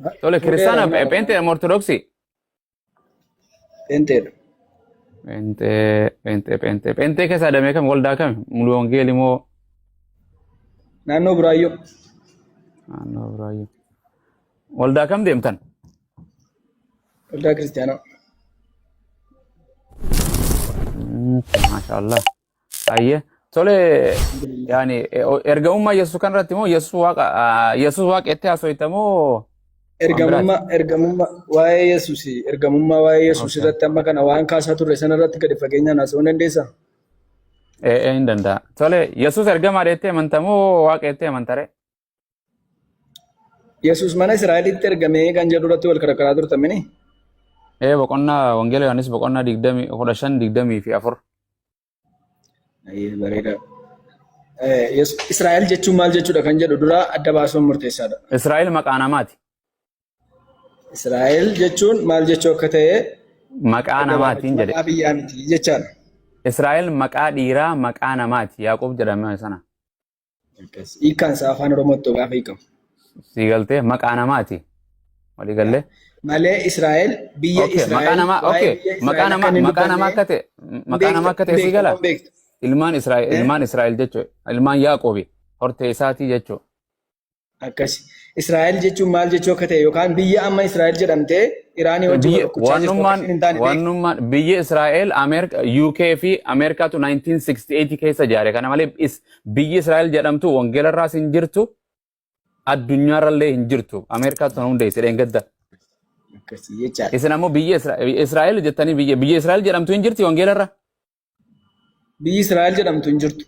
Tole Fuudheera kiristaana amma pente ortodoksii. penteedha. Pente keessa adamee kam waldaa kami mulu wangeeli moo Naannoo Buraayyoo. naannoo biraayyuu. Waldaa kam deemtan? Waldaa kiristaanaa. Maashaallah. Ayyee. Tole yaani ergamummaa Yesuus kanarratti moo Yesuus waaqa itti haasofitamoo waan biraati? Ergamummaa waa'ee Yesuus ergamummaa waa'ee Yesuus Okay. irratti amma kana waan kaasaa turre sanarratti gadi fageenyaan haasa'uu dandeessaa? Hin danda'a. Tole Yesuus ergamaa deettee amantamoo waaqa itti amantare? Yesuus mana Israa'elitti ergamee kan jedhu irratti wal karakaraa turtamini. Boqonnaa wangeela Yohaannis boqonnaa 15:24. Bareeda. Israa'el jechuun maal jechuudha kan jedhu dura adda baasuun murteessaadha. Israa'el maqaa namaati. Israa'el jechuun maal jechuu akka ta'e Maqaa adda namaatiin baafachuu jedhe. maqaa biyyaa miti jechaadha. Israa'el maqaa dhiiraa maqaa namaati. Yaaqoob jedhame sana. Hiikkaan isaa afaan Oromootti gaafa hiikamu. Sii galtee maqaa namaati. Walii gallee. Malee Israa'el biyya Okay, maqaa Israa'el namaa waa'ee okay, biyya maqaa Israa'el namaa akka inni maqaa namaa akka ta'e maqaa namaa akka ta'e sii gala. beektu. Ilmaan Yaaqoobi hortee isaatii jechuudha. Akkasi. Israa'el jechuun maal jechuu akka ta'e yookaan biyya amma Israa'el jedhamtee Iraanii wajjin wal dhukkubsaa jirtu akka isheen hin taane beektu. Waanummaan biyya Israa'el UK fi Ameerikaatu 1968 keessa ijaare. Kana malee biyyi Israa'el jedhamtu wangeelarraas hin jirtu, addunyaarrallee hin jirtu. Ameerikaatu sana hundeesse dheengadda. Akkasi jechaadha. Isin ammoo biyya Israa'el jettanii biyya Israa'el jedhamtu hin jirti wangeelarra? Biyyi Israa'el jedhamtu hin jirtu.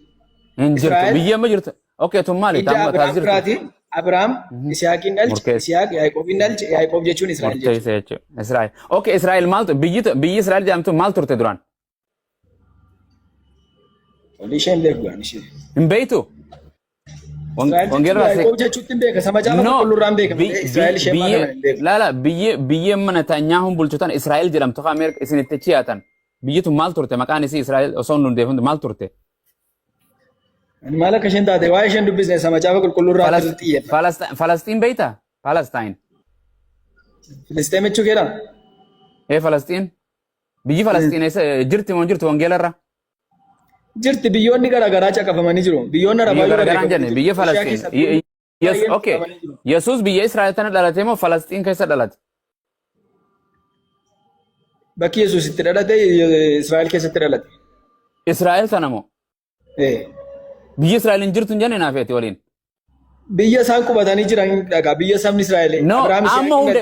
Hin jirtu. Israa'el Biyya amma jirtu. Okay, tun maali? hidda Taas Abiraam jirtu. biraatiin Abiraam Isiyaaqiin dhalche Murteessa. Isiyaaq Yaaqoobiin dhalche Yaaqoob jechuun Israa'el jechuudha. Murteessa jechuudha. Israa'el. Okay, Israa'el maaltu biyyi Israa'el jedhamtu maal turte duraan? Olii isheen beeku waan ishee. Hin beektu? Israa'el jechuun Wangeelarraa Yaaqoob jechuutti hin beeka. Sama jaafa qulqulluurraan beeka. Israa'el ishee maal kana hin beeku. Laala biyya mana Netanyaahuun bulchutan Israa'el jedhamtu kan Ameerika isin itti chiyaatan. Biyyi tun maal turte? Maqaan isii Israa'el osoo hin hundeeffamtu maal turte? Ani maal akka isheen taate waa'ee isheen dubbisne sama jaafa qulqulluurraa irratti xiyyeeffata. Falastiin beektaa? Palestine. Filisxeem jechuu keedhaa? Falastiin. Biyyi Falastiin jirti moo jirtu wangeelarra? Jirti biyyoonni garaagaraa caqafamanii jiru. Biyyoonni arabaa Biyya yoo garaagaraan jenne biyya Falastiin. Okay. Yesuus biyya Israa'el tana dhalate moo Falastiin keessa dhalate? Bakki Yesuus itti dhalate Israa'el keessatti dhalate. Israa'el sana moo? Biyya Israa'el hin jirtu hin jenne naaf eti waliin. Biyya isaan qubatanii jiran dhagaa biyya sabni Israa'el. No, amma hunde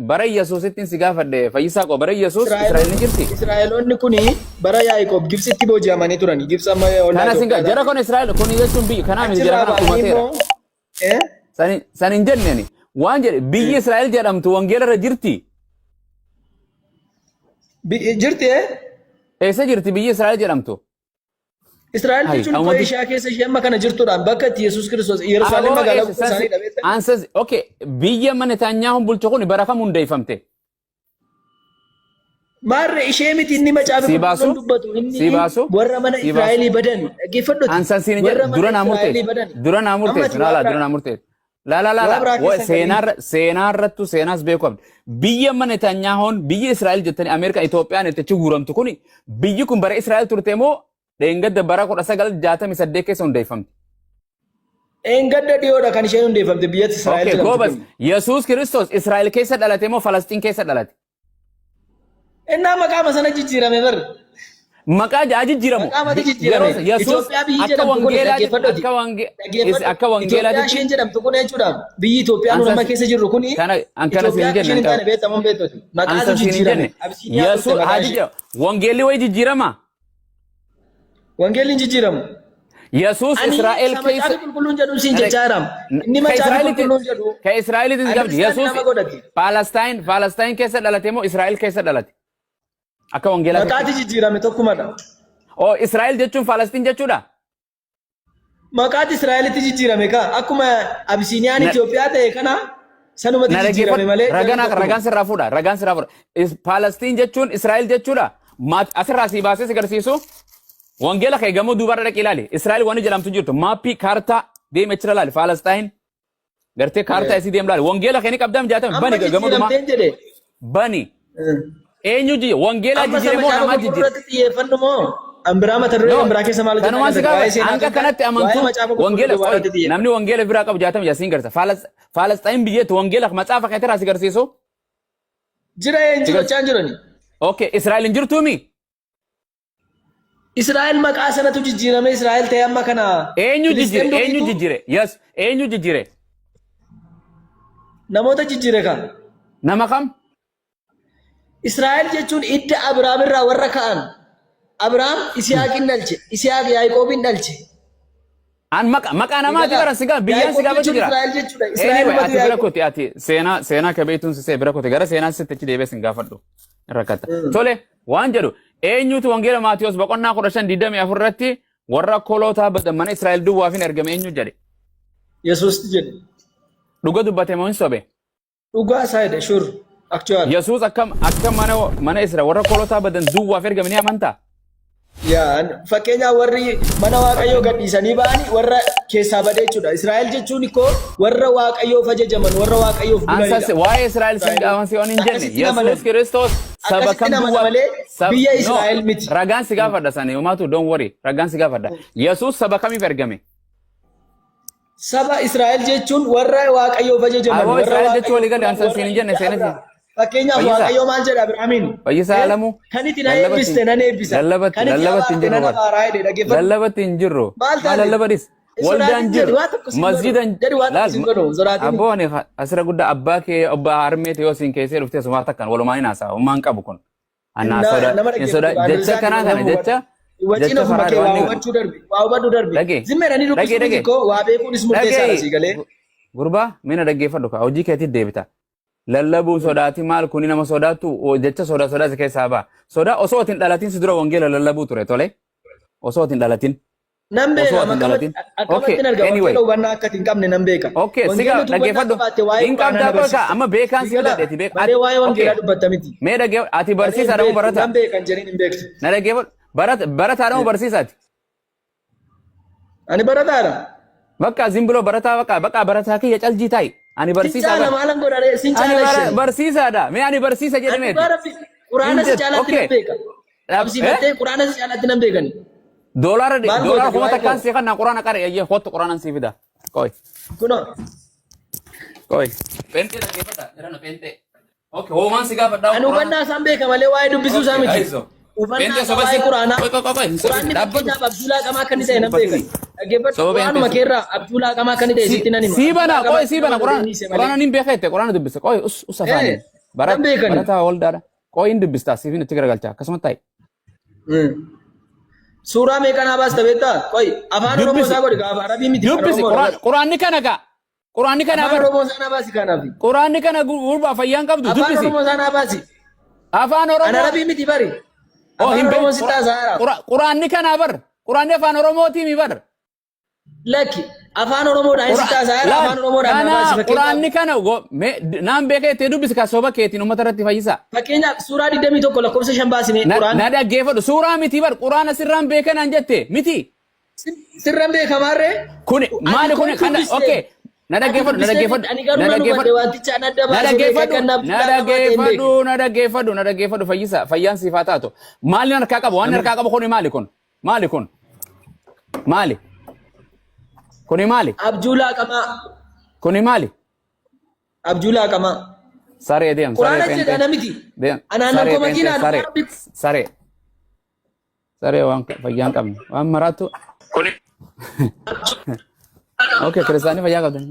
bara Yesuusitti si gaafadhe fayyisaa qaba bara Yesuus Israa'el ni jirti. Israa'eloonni kuni bara Yaaqoob Gibsitti booji'amanii turani. Gibsi amma Kana singa jara kon Israa'el kun jechuun biyya kanaa miti jara kana kumateera. San hin jenneni waan jedhe biyyi Israa'el jedhamtu wangeelarra jirti. Jirti Eessa jirti biyyi Israa'el jedhamtu? Israa'el jechuun iddoo ishee keessa ishee amma kana jirtuudhaan bakka itti Yesuus Kiristoos Yerusaalem magaalaa guutuu isaanii dhabeetta. Ansas okay biyya mana Netanyaahuun bulchu kun bara kam hundeeffamte? Maarre ishee miti inni macaafa qulqulluun dubbatu inni warra mana Israa'elii badan dhaggeeffadhuuti. Ansan siin jedhe dura naa murteessu laala seenaas beeku qabdi. Biyya mana Netanyaahuun biyya Israa'el jettanii Ameerikaa Itoophiyaan itti achi guuramtu kun biyyi kun bara Israa'el turte moo dheengadda bara 1968 keessa hundeeffamte? Dheengadda dhiyoodha kan isheen hundeeffamte biyya Israa'el jedhamtu. Goobas Yesuus Kiristoos Israa'el keessa dhalate moo Falastiin keessa dhalate? Innaa maqaama sana jijjiirame bar. Maqaa jijjiiramu. Maqaamatti jijjiirame. Yesuus akka wangeelaatti isheen jedhamtu kun jechuudha. Biyyi Itoophiyaan nama keessa jirru kun Ankana siin jenne. Maqaatu jijjiirame. Yesuus wangeelli wayi jijjiirama. Wangeelli hin jijjiiramu. Yesuus Israa'el keessa. Macaafa qulqulluun jedhu siin jechaaram. Inni macaafa qulqulluun jedhu. Ka Israa'eliitis qabdi. Yesuus Palestaan keessa dhalate moo Israa'el keessa dhalate? Akka wangeelaa. Maqaati jijjiirame tokkumadha. Israa'el jechuun Falastiin jechuudha. Maqaati Israa'elitti jijjiirame ka akkuma Abisiiniyaan Itoophiyaa ta'e kana sanumatti jijjiirame malee. Ragaan sirraa fuudha. Falastiin jechuun Israa'el jechuudha. Asirraa si baasee si agarsiisu. Wangeela kee gamoo duubarra dhaqee ilaali. Israa'el waan jedhamtu jirtu. Maappii kaartaa deemee jira ilaali. Falastiin gartee kaartaa isii deem laal wangeela keenii qabdaam jaatame bani gamaduma bani eenyu ji wangeela jijjiire moo nama jijjiire xiyyeeffannu moo ambiraa mata duree ambiraa keessa maal kanumaan si gaafa hanga kanatti amantuu wangeela namni wangeela biraa qabu jaatame yasiin garta Falasxaayin biyyeetti wangeela maxaafa keetirraa si garsiisu jira eenyu gochaan jirani okay Israa'el hin jirtuumi Israa'el maqaa sanatu jijjiirame Israa'el ta'e amma kana eenyu jijjiire yes eenyu jijjiire namoota jijjiire kan nama kam Israa'el jechuun idda Abrahaam irraa warra ka'an Abrahaam Isiyaaqin dhalche Isiyaaq Yaaqoobin dhalche an maqaa namaati bara sigaa biyyaan sigaa batu jira Israa'el jechuudha Israa'el ati bira kooti ati seenaa kabeetuun sisee bira kooti gara seenaa sitti achi deebee sin gaafadhu rakkata tole waan jedhu eenyutu wangeela Maatiyos boqonnaa 15:24 irratti warra kolootaa badan mana Israa'el duwwaafin ergame eenyu jedhe Yesuus jedhe dhuga dubbate moo hin sobe dhugaa isaa jedhe shur actually Yesuus akkam mana Israa'el warra kolootaa badan duwwaaf ergame ni amantaa yaa fakkeenyaa warri mana Waaqayyoo gadhiisanii ba'anii warra keessaa badee jechuudha Israa'el jechuun ikko warra Waaqayyoof ajajaman warra Waaqayyoof bulanidha ansas waa'ee Israa'el sin gaawan si on hin jenne Yesuus Kiristoos saba kam duwwaa biyya Israa'el miti ragaan si gaafadha sani umaatu don't worry ragaan si gaafadha Yesuus saba kamiif ergame saba Israa'el jechuun warra Waaqayyoof ajajaman warra Israa'el jechuun walii galee ansas hin jenne seenasi fakkeenyaaf Waaqayyoo maal jedha Abrahaamiin Fayyisaa Alamuu kan itti na eebbiste nan eebbisa lallabatti hin jirru lallabatti hin jirru maal lallabadis waldaan jiru masjidan abboon asira guddaa abbaa kee abbaa harmee ta'e yoo siin keessee dhuftee sumaa takkan walumaan hin haasa'a ummaan qabu kun annaa soda jecha kanaa kana jecha wajjin ofuma kee waa hubachuu darbi waa hubadhu darbi zimmeedhanii dubbisuun koo waa beekuunis murteessaadha si galee gurbaa mina dhaggeeffadhu kaa hojii keetti deebita lallabuu sodaati maal kuni nama sodaatu jecha sodaa si keessaa ba'a sodaa osoo itin dhalatin si dura wangeela lallabuu ture tole osoo itin dhalatin nan beeka akkamattiin argama hubannaa akka hin qabne nan beeka okay siga dhaggeeffadhu hin qabdaa qoyka amma beekaan si godhadheeti beeka baree waa'ee wangeelaa dubbatta miti mee dhaggeef ati barsiisaadha moo barata nan beekan jedhin hin beektu na dhaggeeffadhu barataadha moo barsiisaati ani barataadha bakka zimbiloo barataa bakka barataa kiyya caljii taa'i ani barsiisaa Sincaala maalan godhare sincaala ani barsiisaadha mee ani barsiisa jedhameeti quraana si caalatti nan beeka absiifattee quraana si caalatti nan beekani doolaara kuma takkaan si kannaa quraana qare ayyee kottu quraanan si fida qoy pentee dhaggeeffadha jedhana pentee okay hoomaan si gaafadhaa ani hubannaa isaan beeka malee waa'ee dubbisuu isaa miti hubannaa isaa waa'ee quraanaa quraanni fakkeenyaaf abduulaa qamaa akka inni ta'e nan beekani dhaggeeffadhu quraanuma keerraa abduulaa qamaa akka inni ta'e sitti nan hima siibana quraana nin beeka jette quraana dubbisa qoy us afaani barataa waldaadha qoy hin dubbistaa siifin itti garagalchaa akkasuma ta'e suuraa meeqanaa baasta beektaa qoy afaan oromoo isaa godhi gaafa arabii miti dubbisi quraanni kana gaa quraanni kana afaan oromoo isaa naa baasi kanaaf quraanni kana gurbaa fayyaan qabdu dubbisi afaan oromoo isaa naa baasi afaan oromoo ana arabii miti bari afaan oromoo si taasaa quraanni kana bar quraanni afaan oromooti mi bar lakki afaan oromoodhaan si taasaa afaan oromoodhaan naa baasi quraanni kana naan beekee itti dubbisi ka soba keetiin uummata irratti fayyisa fakkeenyaaf suuraa 21 lakkoofsa 5 baasine quraana na dhaggeeffadhu suuraa miti bar quraana sirraan beekanaan jette miti sirraan beekamaarree kun maali kun kana okay na dhaggeeffadhu fayyaan siifaa taatu maali harkaa qabu waan harkaa qabu maali kun abjuulaa qamaa kuni maali abjuulaa qamaa saree deem quraana jedhana miti anaanoo komakiinaa saree waan fayyaan qabne waan maraattu kuni okay kiristaanii fayyaa qabdan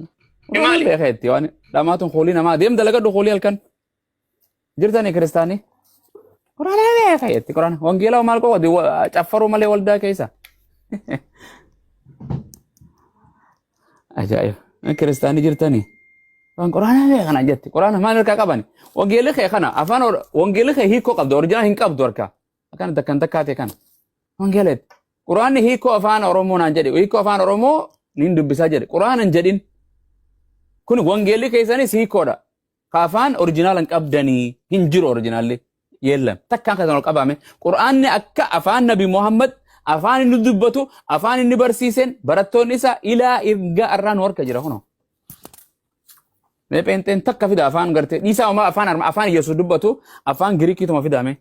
maali beekeetti waan dhamaatuun hoolii namaa deem dalagadhu hoolii halkan jirtanii kiristaanii quraana beekeetti quraana wangeelaa maal qoodi caffaruu malee waldaa keessa ajaa'iba kiristaanii jirtanii waan quraana beekana jetti quraana maal harkaa qabani wangeelli kee kana afaan wangeelli kee hiikoo qabdu oriijinaa hin qabdu harkaa akkan takkaatee kana wangeeleetti quraanni hiikoo afaan oromoo naan jedhe hiikoo afaan oromoo nin dubbisaa jedhe quraana hin jedhin kun wangeelli keessanis hiikoodha ka afaan oriijinaalan qabdanii hin jiru oriijinaalli yeellam takkaan kan ol qabame quraanni akka afaan nabi Muhammad afaan inni dubbatu afaan inni barsiisen barattoonni isaa ilaa irga arraan warka jira kuno Mee peenteen takka fida afaan gartee dhiisaa homaa afaan Yesuus dubbatu afaan Giriikituma fidame.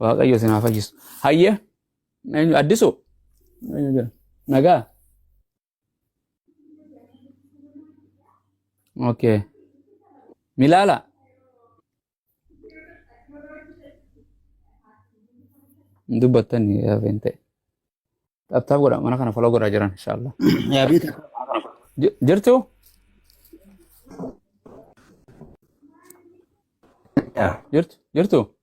Waaqayyo sinaa fayyisu. Hayye addisu nagaa. Okay. Milala. Dubbatan ya pente. Tab godha mana kana follow godha jiran inshallah. Ya bita. Jirtu? Ya. Jirtu?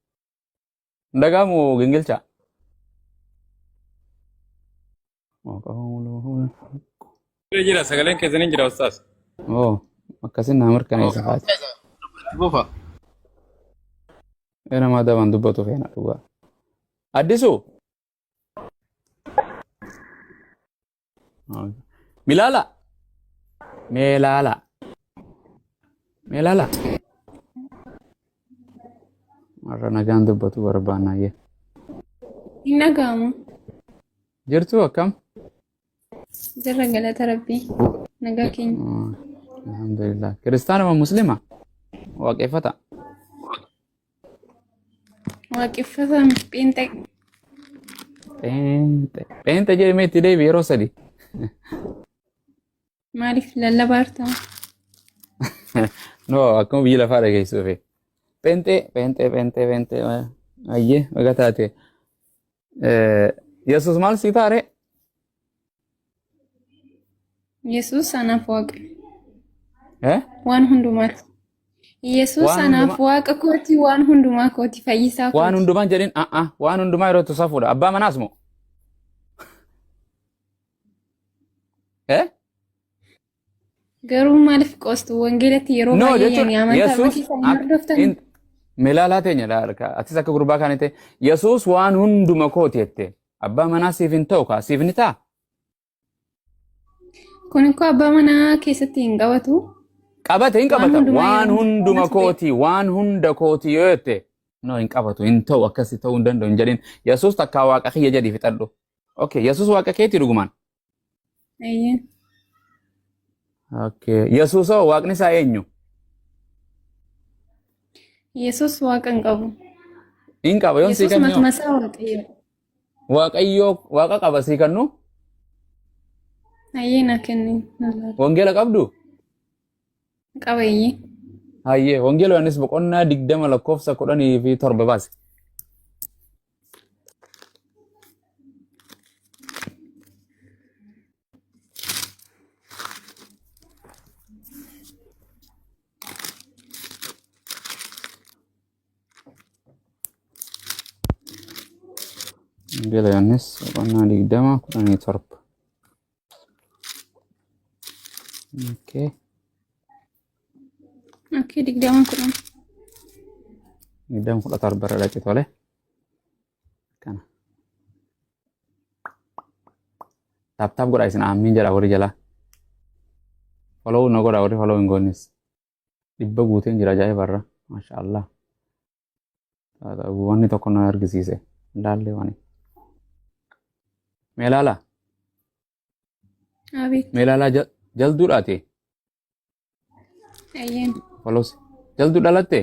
Ndagamu gingilcha. Jira sagaleen keessanii jira ustaas. Oh, akkasin na mirkaneessa faati. Buufa. Ena maada waan dubbatu feena dhugaa. Addisu? Milala? Melala. Melala. Marra nagaan dubbatu barbaannaa yee. Hin dhaga'amu. Jirtu akkam? Jirra galata rabbii. Nagaa keenya. Alhamdulillah. Kiristaanuma muslima? Waaqeffata? Waaqeffata pheenxe. Pheenxe jedhamee itti deebi yeroo sadi. Maaliif lallabaarta? No, akkuma biyya lafaa dhageessuufi. Pheenxe. Ayyee baga taate. Yesuus maal sii taare? Yesuus anaaf waaqa. Eh? Waan hundumaati. Yesuus anaaf waaqa kooti waan hundumaa kooti fayyisaa kooti. Waan hundumaan jedhin waan hundumaa yeroo tusaa fuudha. Abbaa manaas moo? Eh? Garuu maaliif qoostu wangeelatti yeroo baay'ee amantaa barsiisan hordoftan. Melaalaa teenya atis akka gurbaa kan ta'e Yesuus waan hunduma kooti jette. Abbaa manaa siif hin ta'u kaa siif ni ta'a. Kun akkoo abbaa manaa keessatti hin qabatu. Qabate hin qabata. Waan hunduma kooti waan hunda kooti yoo jette. No hin qabatu hin ta'u akkasii ta'uu hin danda'u hin jedhin. Yesuus takkaa waaqa kiyya jedhii fixadhu. Okay, Yesuus waaqa keeti dhugumaan. Ayyee. Okay, Yesuusoo waaqni isaa eenyu? Yesuus waaqa hin qabu. Hin qaba yoon sii kennu. Yesuus matuma isaa waaqayyo. Waaqayyo waaqa qaba sii kennu? Ayyee na kenni. Wangeela qabdu? Qaba iyyee. Hayyee wangeela Yohaannis boqonnaa 20 lakkoofsa 17 baase. Wangeela Yohaannis boqonnaa 20:17. Okay. Okay, 20:10. 20:17 irra dhaqi tole. Kana. Taap godha isin aamiin jedha warri jalaa. Follow na godha warri follow hin goonnis. Dhibba guuteen jira ajaa'ibarra. Maashaallah. Wanni tokko na argisiise. Laallee wani. Meelaala. Abeet. Meelaala jalduudhaati. Ayyeen. Follows. Jalduu dhalatte?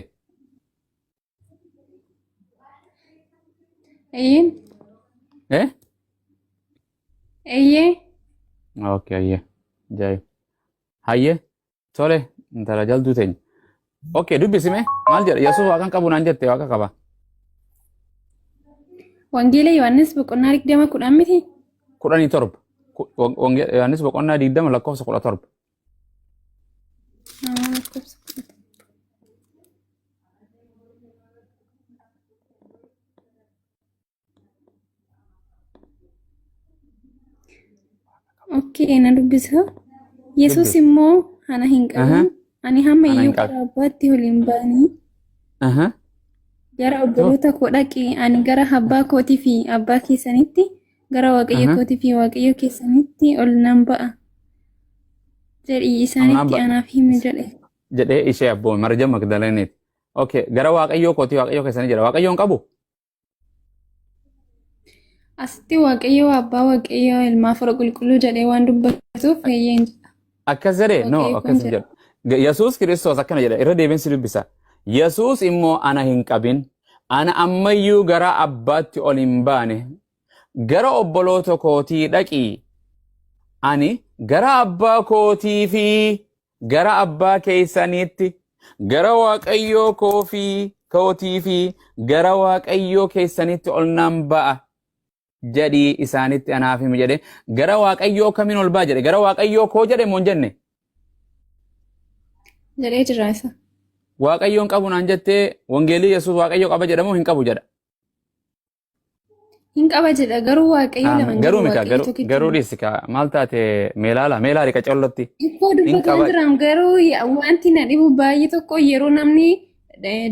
Ayyeen. Eh? Ayyee. Okay, ayyee. Jaayib. Hayyee. Tole, intala jalduu teenya. Okay, dubbisime. Maal jedha? Yesuus waaqan qabu naan jette waaqa qaba. Wangeela Yohaannis boqonnaa 20:10 miti? 17. Wangeela Yohaannis boqonnaa 20 lakkoofsa 17. Okay, na dubbisa. Yesuus immoo ana hin qabu. Ani hamma iyyuu karaa abbaatti waliin ba'anii. Gara obboloota koo dhaqi ani gara abbaa kootii fi abbaa keessanitti gara waaqayyo kootii fi waaqayyo keessanitti ol nan ba'a. Jedhii isaanitti anaaf himi jedhe. Jedhee ishee abboon Marjam Magdaleeniiti. Okay, gara waaqayyo kootii waaqayyo keessanii jedha. Waaqayyoon qabu? Asitti waaqayyo abbaa waaqayyo ilmaa fira qulqulluu jedhee waan dubbatuuf eeyyeen jedha. akkas jedhee no waaqayyo akkas kun hin jedha. jedhu. Yesuus Kiristoos akkana jedha irra deebiinsi dubbisa. Yesuus immoo ana hin qabin. Ana ammayyuu gara abbaatti ol hin baane. Gara obboloota kootii dhaqii. Ani gara abbaa kootii fi gara abbaa keessaniitti gara waaqayyoo kootii fi gara waaqayyoo keessanitti ol nan ba'a jedhii isaanitti anaaf himi jedhe gara waaqayyoo kamiin ol ba'a jedhe gara waaqayyoo koo jedhe moo hin jenne Jedhee jira isa. waaqayyoon qabu naan jettee wangeelii Yesuus waaqayyoo qaba jedhamoo hin qabu jedha Hin qaba jedha garuu waaqayyo lama hin garuu jiru, mika waaqayyo tokkicha. garuu dhiisika maal taate meelaala qacollotti Ikkoo hin dubbatan qaba jiran garuu wanti na dhibu baay'ee tokko yeroo namni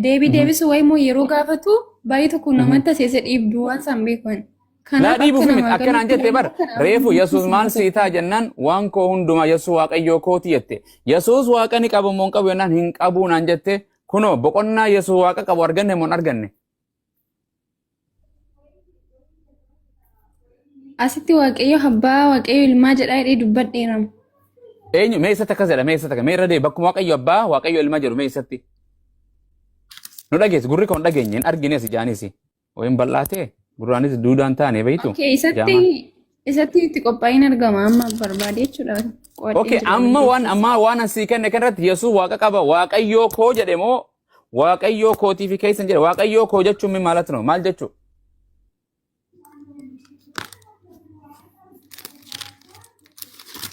deebii deebisu wayimoo yeroo gaafatu baay'ee tokko namatti aseese dhiibdu waan san beekan. laa Kanaaf dhiibuuf akka miti namaa akkanaan jette bar reefu Yesuus maal siitaa jennaan waan koo hundumaa Yesuus waaqayyoo kooti jette Yesuus waaqa ni qabu moo hin qabu jennaan hin qabu naan jette kunoo boqonnaa Yesuus waaqa qabu arganne moo hin arganne Asitti waaqayyo abbaa waaqayyo ilmaa jedhaa jedhee dubbadheeramu. eenyu mee isatti akkas jedha mee isatti mee irra deebi bakkuma waaqayyo abbaa waaqayyo ilma jedhu mee isatti nu dhageessi gurri kan dhageenye hin argines ijaanis wayin bal'aatee gurraanis duudaan taane beeytu Okay, isatti itti qophaa'in argama amma barbaade jechuudha. Qo'adhee okay jira. amma waan asii kenne kanarratti Yesuus waaqa qaba waaqayyoo koo jedhe moo waaqayyoo kootii fi keessan jedhe waaqayyoo koo jechuun mi maalatu no maal jechuu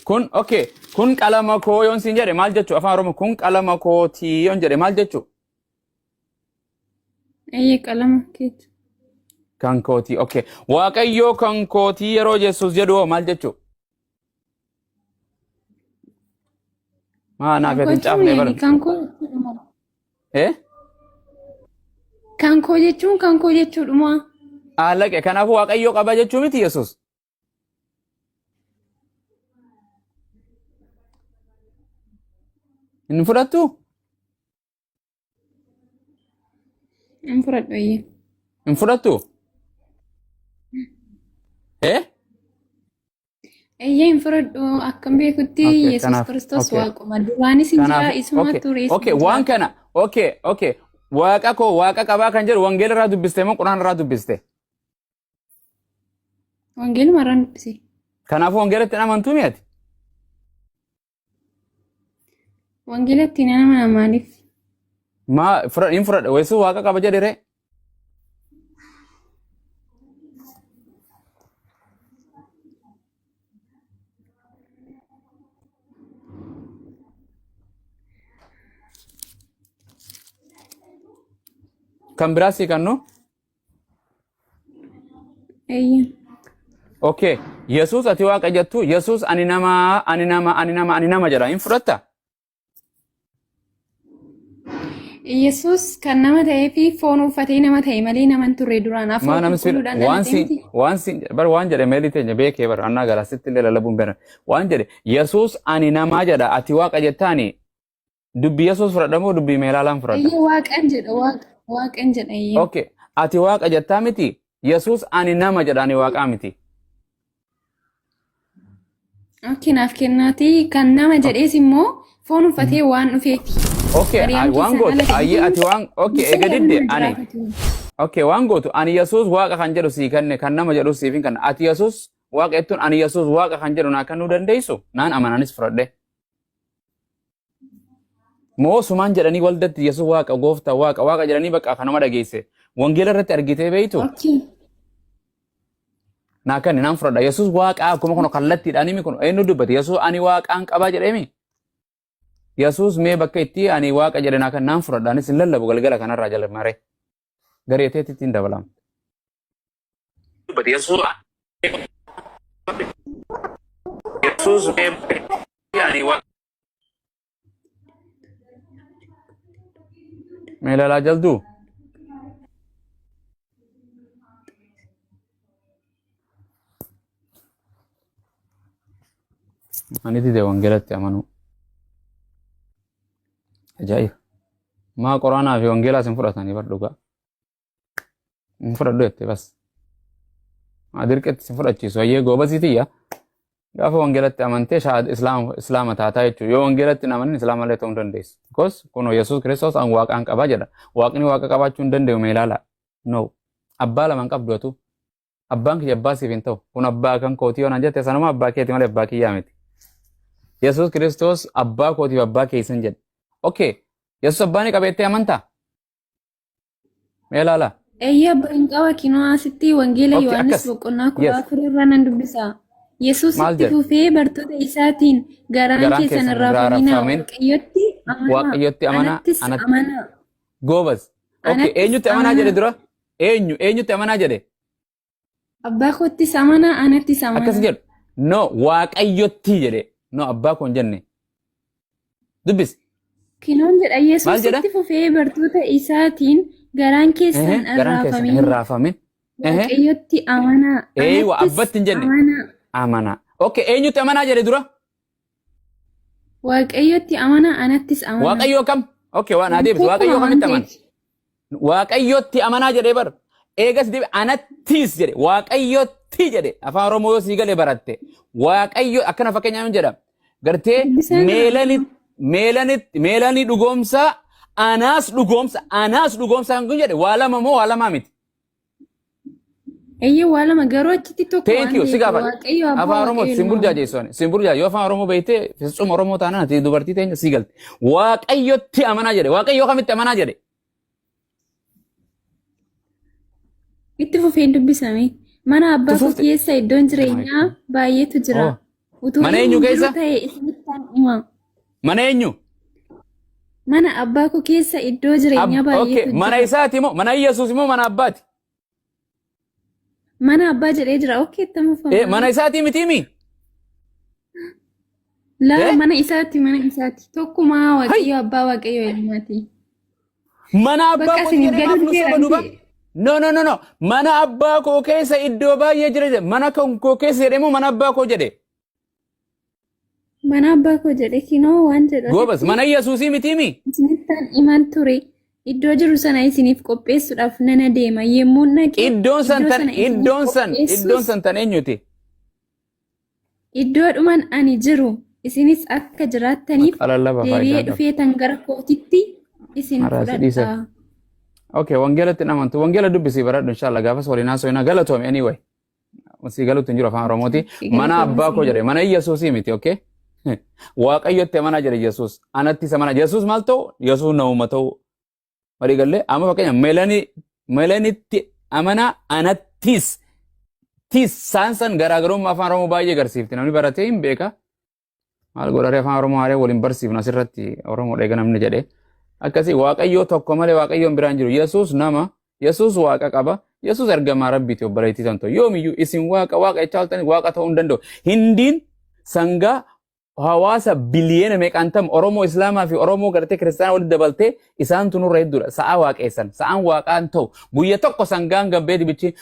kun okay kun qalama koo yoon siin jedhe maal jechuu afaan oromoo kun qalama kootii yoon jedhe maal jechuu Eeyyee qalama keetu. kan kootii okay waaqayyoo kan kootii yeroo Yesuus jedhu hoo maal jechuu maa naaf hin caafne bara Kan koo jechuudha. eh Kan koo jechuun kan koo jechuudha. Alaqe kanaafuu waaqayyoo qaba jechuu miti Yesuus. Hin fudhattu? Hin fudhadhu eeyyee. Hin fudhattu? Eeyyee hin fudhadhu akkam beekutti Okay, Yesuus kanaaf, Kiristoos okay. waaquma. Duraanis hin jira Kanaaf isuma okay ture. okay waan kana okay waaqa koo waaqa qabaa kan jedhu wangeela irraa dubbiste moo quraan irraa dubbiste? Wangeeluma irraan dubbise. Kanaafuu wangeelatti hin amantuu mi'ati? Wangeelatti nama maaliif? Hin fudhadha Yesuus waaqa qaba jedhe ree? Kan biraasii kannu? Eeyyee. Okay Yesuus ati waaqa jettu Yesuus ani nama jedha hin fudhatta? Yesuus kan nama ta'ee fi foon uffatee nama ta'e malee nama hin turre duraan maa afur namni qulqulluudhaan waan jedhe meelii teenya beekee bara annaa gara sitti illee lalabuun beena waan jedhe Yesuus ani namaa jedha ati waaqa jettaani dubbi Yesuus fudhadha moo dubbi meelaalaan fudhadha? Eeyyee waaqan jedha waaqan jedha eeyyee. Okay ati waaqa jettaa miti Yesuus ani nama jedha ani waaqaa miti. Okay naaf kennaati kan nama jedhees immoo foon uffatee waan dhufeeti. Okay waan gootu ayyee ati waan okay eega didde ani okay waan gootu ani Yesuus waaqa kan jedhu sii kenne kan nama jedhu siif hin kenna ati Yesuus waaqa jettuun ani Yesuus waaqa kan jedhu naa kennuu dandeessu naan amananis fudhadhe. Moo sumaan jedhanii waldatti Yesuus waaqa gooftaa waaqa jedhanii bakka kanuma dhageesse wangeela irratti argitee beeytu Okay. naa kenni naan fudhadha Yesuus waaqa akkuma kun kallattiidhaan himi kun eenyu dubbate Yesuus ani waaqaan qabaa jedheemi Yesuus mee bakka itti ani waaqa jedhe naa kan naan fudhadhaanis hin lallabu galgala kanarraa jala mare gareeteetti ittiin dabalama. Yesuus mee bakka itti ani waaqa mee lalaa jalduu ani dide wangeelatti amanuu ajaa'iba maa quraanaa fi wangeelaas hin fudhatanii bar dhugaa hin fudhadhu jette bas maa dirqetti sin fudhachiisu ayyee goobasiitiyya Gaafa wangeelatti amantee islaama taataa jechuudha. Yoo wangeelatti hin amanin islaama illee ta'uu hin dandeessu. Because kun Yesuus Kiristoos an waaqaan qabaa jedha. Waaqni waaqa qabaachuu hin danda'u mee ilaala. No. Abbaa lama hin qabdu atu. Abbaan kiyya abbaa siif hin ta'u. Kun abbaa kan kootii yoo naan jette sanuma abbaa keeti malee abbaa kiyyaa miti. Yesuus Kiristoos abbaa kootiif abbaa keessan jedhe. Okay. Yesuus abbaa ni qabeettee amantaa? Mee ilaala. Eeyya abbaan qaba kinoo asitti wangeela Yohaannis boqonnaa 14 irraa nan dubbisa. Yesuus itti fufee bartoota isaatiin garaan keessan irraa fuudhinaa Waaqayyotti amanaa amanaa. Goobas. Okay, eenyutti amanaa jedhe dura? Eenyutti amanaa jedhe? Abbaa koottis amanaa anattis amanaa. Akkas jedhu. No, Waaqayyotti jedhe. No, abbaa koon jenne. Dubbis. Kinoon jedha Yesuus itti fufee bartoota isaatiin garaan keessan hin raafamin. Waaqayyotti amanaa. Eeywa abbatti hin jenne. Amanaa. Okay, eenyutti amanaa jedhe dura? Waaqayyotti amanaa anattis amanaa. Waaqayyoo kam? Okay, waan adeebis Waaqayyoo kamitti amana? Waaqayyotti amanaa jedhee bar. Eegas deebi anattis jedhe. Waaqayyotti jedhe. Afaan Oromoo yoo sii galee baratte. Waaqayyo akkana fakkeenyaaf hin jedha. Gartee meelanii dhugoomsa anaas dhugoomsa kan kun jedhe waa lama moo waa lamaa miti? Eeyyee waa lama garuu achitti tokko waan ta'eef Waaqayyo afaan Oromoo simburjaa jeessoon simburjaa yoo afaan Oromoo beeytee fiicsuma Oromoo taanaan ati dubartii teenya sii galte. Waaqayyotti amanaa jedhe. Waaqayyoo kamitti amanaa jedhe? Itti fufeen dubbisame. Mana abbaa koo keessa iddoon jireenyaa baay'eetu jira. Mana eenyu keessa? Mana eenyu? Mana abbaa koo keessa iddoo jireenyaa baay'eetu jira. Mana isaati moo mana Yesuus moo mana abbaati? Mana abbaa jedhee jira. Okay, tamuufama. Mana isaati miti mi? Laa mana isaati. Tokkuma Waaqayyo abbaa Waaqayyo ilmaati. Mana abbaa koo jedhee No. Mana abbaa koo keessa iddoo baay'ee jira. Mana koo keessa jedhee moo mana abbaa koo jedhe? Mana abbaa koo jedhe kinoo waan jedha. Goobas mana Yesuusii miti mi? Isinittaan iman ture. Iddoo jiru sana isiniif qopheessuudhaaf nana deema. Yemmuu naqee iddoon san tan eenyuti? Iddoodhuman ani jiru isinis akka jiraattaniif deebi'ee dhufee tan gara kootitti isin fudhadha. Okay, wangeelatti amantu. Wangeela dubbisii baradhu inshallah gaafas waliin haasofna galatoome anyway. Si galuutti hin jiru afaan Oromooti. Mana abbaa koo jedhe mana Yesuusii miti okay? Waaqayyotti amanaa jedhe Yesuus. Anattis amanaa. Yesuus maal ta'u? Yesuus namuma ta'u. Marii galee amma fakkeenya meelanitti amanaa anattis saansan garaagarummaa afaan Oromoo baay'ee agarsiifti. Namni baratee hin beeka. Maal godharee afaan Oromoo haaree waliin barsiifna asirratti Oromoo dheega namni jedhee. Akkasii Waaqayyoo tokko malee Waaqayyoon biraan jiru. Yesuus nama, Yesuus waaqa qaba. Yesuus ergamaa Rabbiiti obboleettii tanto. Yoomiyyuu isin waaqa jechaa oltanii waaqa ta'uu hin danda'u. Hindiin sangaa hawaasa biliyeena meeqaan tam Oromoo Islaamaa fi Oromoo gartee kiristaanaa walitti dabaltee isaan tunurra hedduudha. Sa'a waaqessan. Sa'aan waaqaan ta'u. Guyya tokko sangaan gabbee dibichi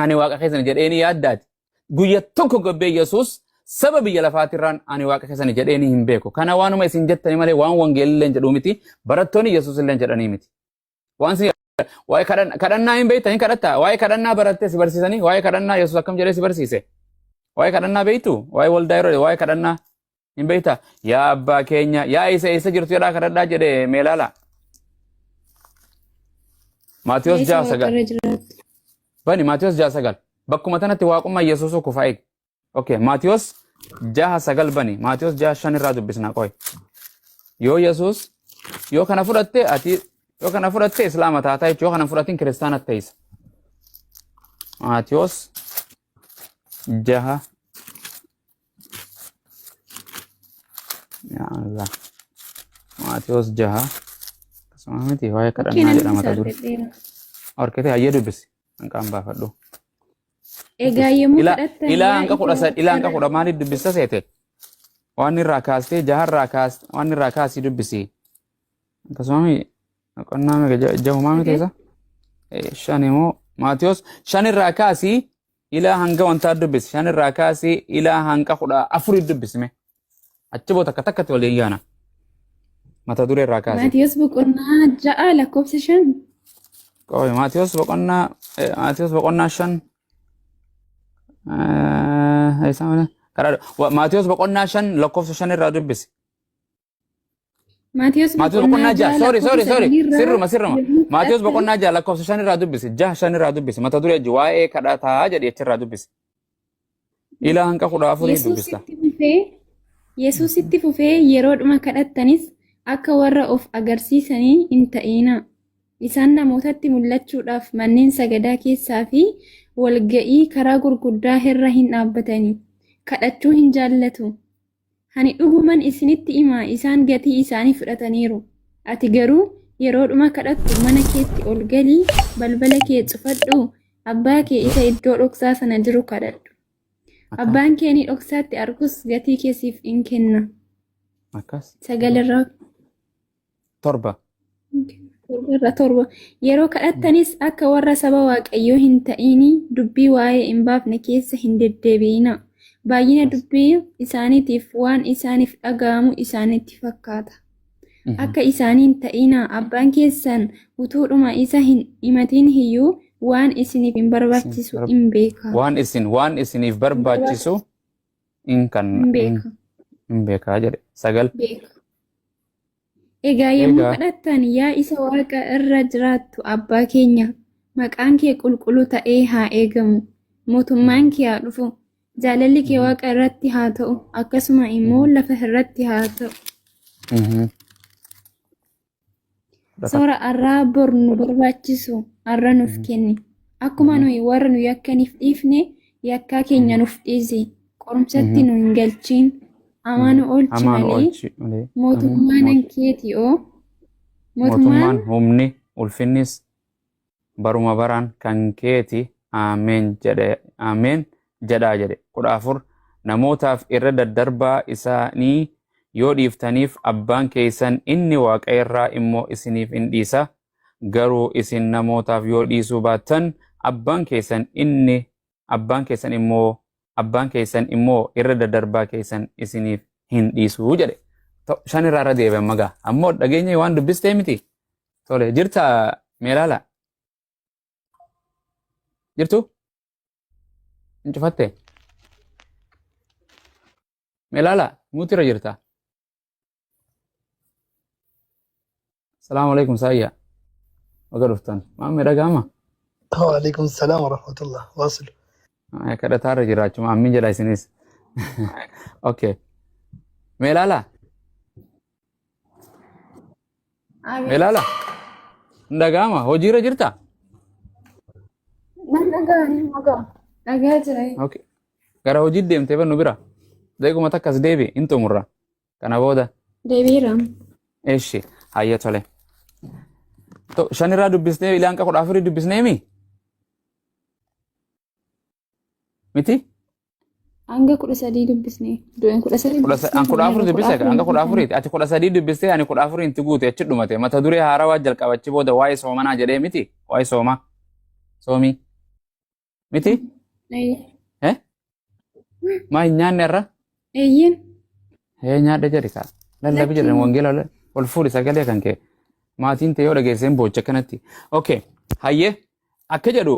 ani waaqa keessan jedheeni yaaddaati. Guyya tokko gabbee Yesuus saba biyya lafaatirraan ani waaqa keessan jedheeni hin beeku. Kana waanuma isin jettani malee waan wangeelillee jedhuu miti. Barattoonni Yesuus illee jedhanii miti. Waan si waa'ee kadhannaa hin beektan hin kadhatta. Waa'ee kadhannaa barattee si barsiisanii waa'ee kadhannaa Yesuus akkam jedhee si barsiise. Waa'ee kadhannaa beektu waa'ee waldaa yeroo waa'ee kadhannaa hin beekta. Yaa abbaa keenya yaa isa jirtu jedhaa kadhadhaa jedhe meelaala. Maatiyos 6:9. Bani Maatiyos 6:9. Bakkuma tanatti waaqummaa Yesuus kufaa eegi. Okay, Maatiyos 6:9 bani. Maatiyos 6:5 irraa dubbisnaa qoy. Yoo Yesuus yoo kana fudhatte ati yoo kana fudhatte islaama taataa jechuudha. Yoo kana fudhatin kiristaana ta'isa. Maatiyos 6. Ya Allah. Maatiyos 6. Kasuma miti waa'ee kadhannaa jedhama ta dura. Orkete hayyee dubbisi. Hanqaan baafadhu. Egaa yemmuu kadhattan ilaa hanqa kudha maaliif dubbista seete? Waan irraa kaastee 6 waan irraa kaasii dubbisi. Akkasuma qonnaa mega jahumaa miti isa? 5 immoo Maatiyos 5 irraa kaasii ilaa hanga wantaa dubbisi. 5 irraa kaasii ilaa hanqa 14 dubbisime. Achi boota akka takkatti waliin yaana. Mata duree irraa kaasii. Maatiyos boqonnaa 6 lakkoofsa 5. Qoy Maatiyos boqonnaa 5. Maatiyos boqonnaa 5 lakkoofsa 5 irraa dubbisi. Maatiyos boqonnaa 6 sorry sirruma yommuu Maatiyos kadhattan boqonnaa 6 lakkoofsa 5 irraa dubbisi 5 irraa dubbisi mata duree waa'ee kadhataa jedhee achirraa dubbisi. Ilaa hanqa 14 dubbista. Yesuusitti fufee yeroodhuma kadhattanis akka warra of agarsiisanii hin ta'ina. Isaan namootatti mul'achuudhaaf manneen sagadaa keessaa fi walga'ii karaa gurguddaa irra hin dhaabbatanii kadhachuu hin jaallatu. Ani dhuguman isinitti hima isaan gatii isaanii fudhataniiru. Ati garuu yeroodhuma kadhattu mana keetti ol galii balbala kee cufadhu abbaa kee isa iddoo dhoksaa sana jiru kadhadhu. Abbaan kee ni dhoksaatti argus gatii keessiif in kenna. Akkas. Sagalirraa Torba. Yeroo kadhattanis akka warra saba waaqayyoo hin ta'ini dubbii waa'ee hin baafne keessa hin deddeebi'ina. Baay'ina dubbii isaaniitiif waan isaaniif dhaga'amu isaanitti fakkaata. Akka isaanii hin ta'ina abbaan keessan utuudhuma isa hin himatin iyyuu waan isiniif hin barbaachisu hin beeka. Waan isiniif barbaachisu hin beeka jedhe. 9. Beeka. Egaa yommuu kadhattan yaa isa waaqa irra jiraattu abbaa keenya maqaan kee qulqulluu ta'ee haa eegamu. Mootummaan kee haa dhufu. Jaalalli kee waaqa irratti haa ta'u akkasuma immoo lafa irratti haa ta'u. Soora arraa bor nu barbaachisu arra nuuf kenni. Akkuma nuyi warra nu yakkaniif dhiifne yakkaa keenya nuuf dhiisi. Qorumsatti nu hin galchiin. Amaan oolchi malee mootummaan keeti oo. Mootummaan humni ulfinnis baruma baraan kan keeti ameen jedhaa jedhe. 14 namootaaf irra daddarbaa isaanii yoo dhiiftaniif abbaan keessan inni waaqa irraa immoo isiniif hin dhiisa. Garuu isin namootaaf yoo dhiisuu baattan abbaan keessan immoo irra daddarbaa keessan isiniif hin dhiisuu jedhe. 5 irraa deebi'an magaa. Ammoo dhageenya waan dubbistee miti. Tole jirta meelaala. Jirtu? Hin cufatte? Meelaala muutira jirta? Salaamu alaikum saayya. Waga dhuftan. Maamee dhagaama? وعليكم السلام ورحمة الله واصل. Kadhataarra jiraachuma ammin jedha isinis. Okay. Meelaala? Meelaala? Dhagaama hojiirra jirta? Dhagaa jira. Okay. Gara hojii deemtee bannu bira. Deeguma takkas deebi hin xumurra. Kana booda. Deebiira. Eeshi hayya tole. 5 irraa dubbisnee ilaa hanqa 14 dubbisnee mi? Miti? Hanga 13 dubbisnee. 13 14 dubbise hanga 14 ati 13 dubbistee ani 14 itti guute achi dhumate mata duree haarawaa jalqabachi booda waa'ee soomanaa jedhee miti? Waa'ee soomaa. Soomii. Miti? Maa hin nyaanne irra? Eeyyin. Nyaadha jedhi kaa. Lallabi jedhan wangeela ol fuudhi sagalee kan kee. Maatiin ta'ee yoo dhageesseen boocha kanatti. Okay. Hayyee akka jedhu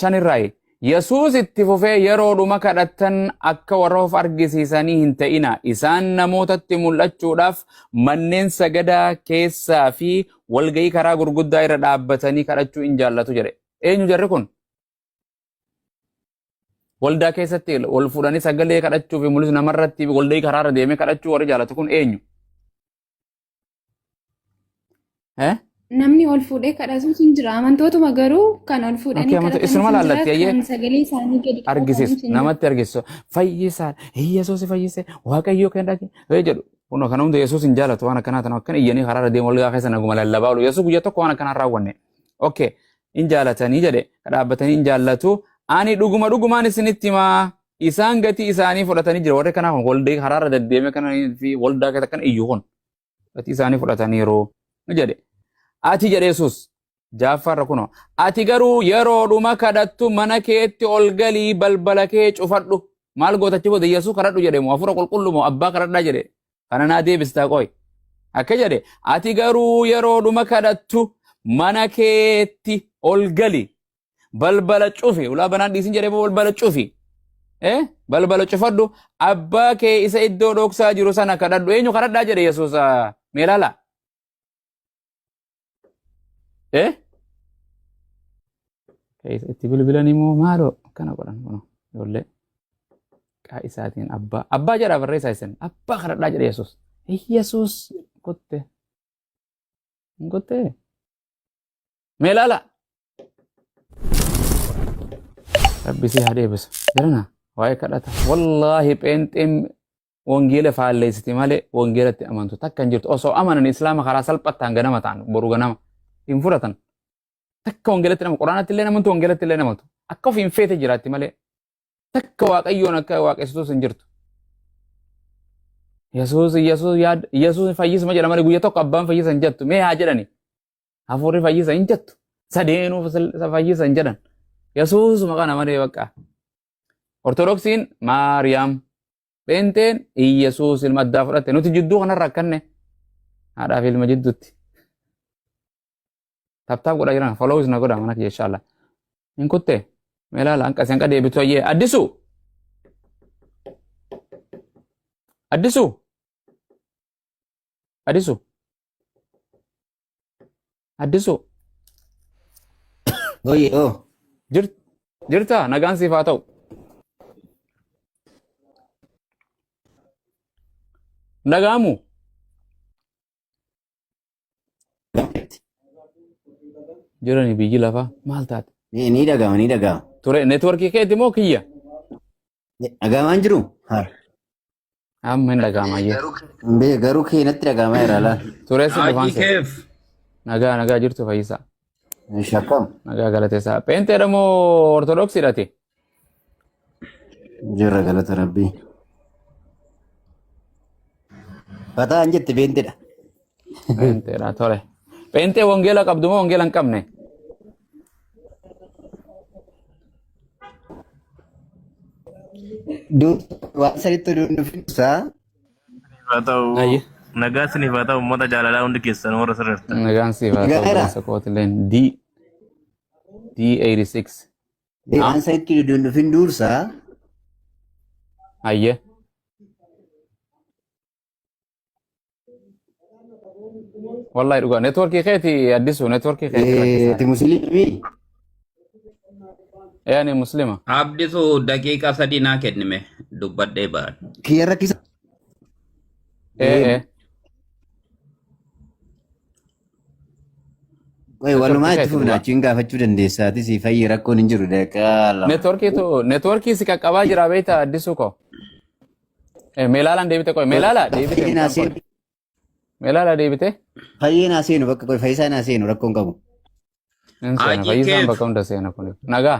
5 irraayi. Yesuus itti fufee yeroodhuma kadhattan akka warra of argisiisanii hin ta'ina. Isaan namootatti mul'achuudhaaf manneen sagadaa keessaa fi walga'ii karaa gurguddaa irra dhaabbatanii kadhachuu hin jaallatu jedhe. Eenyu jarri kun? Waldaa keessatti wal fuudhanii sagalee kadhachuu fi mul'isu namarratti walga'ii karaarra deemee kadhachuu warri jaallatu kun eenyu? Namni ol fuudhee kadhatuutu hin jira. Amantootuma garuu kan ol fuudhanii kadhatan sagalee isaanii gadi argisiisu. Namatti argisiisu. Fayyisaan Yesuus fayyise Waaqayyoo kan dhage jedhu. Kunoo kana hunda Yesuus hin jaallatu waan akkanaa tan akkan iyyanii karaarra deemu walgaa keessa naguma lallabaa oolu. Yesuus guyyaa tokko waan akkanaa raawwanne. Okay. In jaallatanii jedhe kadhaabbatanii in jaallatu. Ani dhugumaan isinitti himaa isaan gatii isaanii fudhatanii jira. Warri kanaaf waldaa karaarra deddeeme kana fi waldaa keessa kan iyyu kun gatii isaanii fudhataniiru jedhe. Ati jedhe Yesuus jaaffarra kuno. Ati garuu yeroodhuma kadhattu mana keetti ol galii balbala kee cufadhu. Maal gootachi booda Yesuus kadhadhu jedhe moo hafuura qulqulluu moo abbaa kadhadhaa jedhe. Kana naa deebistaa qoy. Akka jedhe ati garuu yeroodhuma kadhattu mana keetti ol galii balbala cufi. Ulaa banaan dhiisin jedhe balbala cufi. balbala cufadhu abbaa kee isa iddoo dhoksaa jiru sana kadhadhu eenyu kadhadhaa jedhe Yesuus meelala itti bilbilanii moo maaloo kana godhan kuno ijoollee qaa isaatiin abbaa jedha barreessaa isin abbaa kadhadhaa jedhe Yesuus gotte meelala rabbisi haa deebisu jirana waa'ee kadhata wallaahi pheenxeen wangeela faalleessiti malee wangeelatti amantu takka hin jirtu osoo amanan islaama karaa salphattaan ganama ta'an boru ganama hin fudhatan takka wangeelatti nama quraanatti illee namantu wangeelatti illee namantu akka ofiin feete jiraatti malee takka waaqayyoon akka waaqessituus hin jirtu Yesuus fayyisma jedha malee guyyaa tokko abbaan fayyisa hin jettu mee haa jedhani hafuurri fayyisa hin jettu sadeenuu fayyisa hin jedhan Yesuus maqaa malee bakka Ortodoksiin Maariyaam Pheenxeen Yesuus ilma addaa fudhatte nuti jidduu kanarra akkanne haadhaaf ilma jidduutti taptaaf godha jiran followers na godha mana kiyya inshallah hin kutte meelaala hanqa sen qadee bitu ayyee addisu Oye, jirta nagaan siif haa ta'u nagaamu jirani biyyi lafaa maal taate ni dhaga'ama. ture neetworkii keetti moo kiyya Dhaga'amaan jiru? amma hin dhaga'amayyee Garuu keenyatti dhaga'amaa jira laal. tureessi dhufaan nagaa jirtu fayyisaa Shakkam. nagaa galateessaa pheenxeedha moo ortodoksiidhati Jirra galata rabbii. Fataan jette beentedha. pheenxeedha tole pheenxee wangeela qabdu moo wangeela hin qabne Waan sanitti dhufinsaa. Atau nagaa siniif haa ta'u uummata jaalalaa hundi keessan warra sirreertan. nagaan siif haa ta'u keessa kootileen D86 Waan sanitti dhufin duursaa. ayye wallahi dhugaa neetworkii keeti addisu neetworkii keeti Ti musliimii. yaani muslima Abdisu daqiiqaa 3 naa kennime dubbadhee ba'an. Kiyya rakkisa. Walumaa itti fufna achiin gaafachuu dandeessaati si fayyi rakkoon hin jiru daqiiqaa lama. neetworkii si qaqqabaa jira beektaa addisu ko meelaalaan deebite qoy meelaala deebite meelaala deebite Fayyee naa seenu bakka qoy fayyisaa naa seenu rakkoon qabu. fayyisaan bakka hunda seena kun nagaa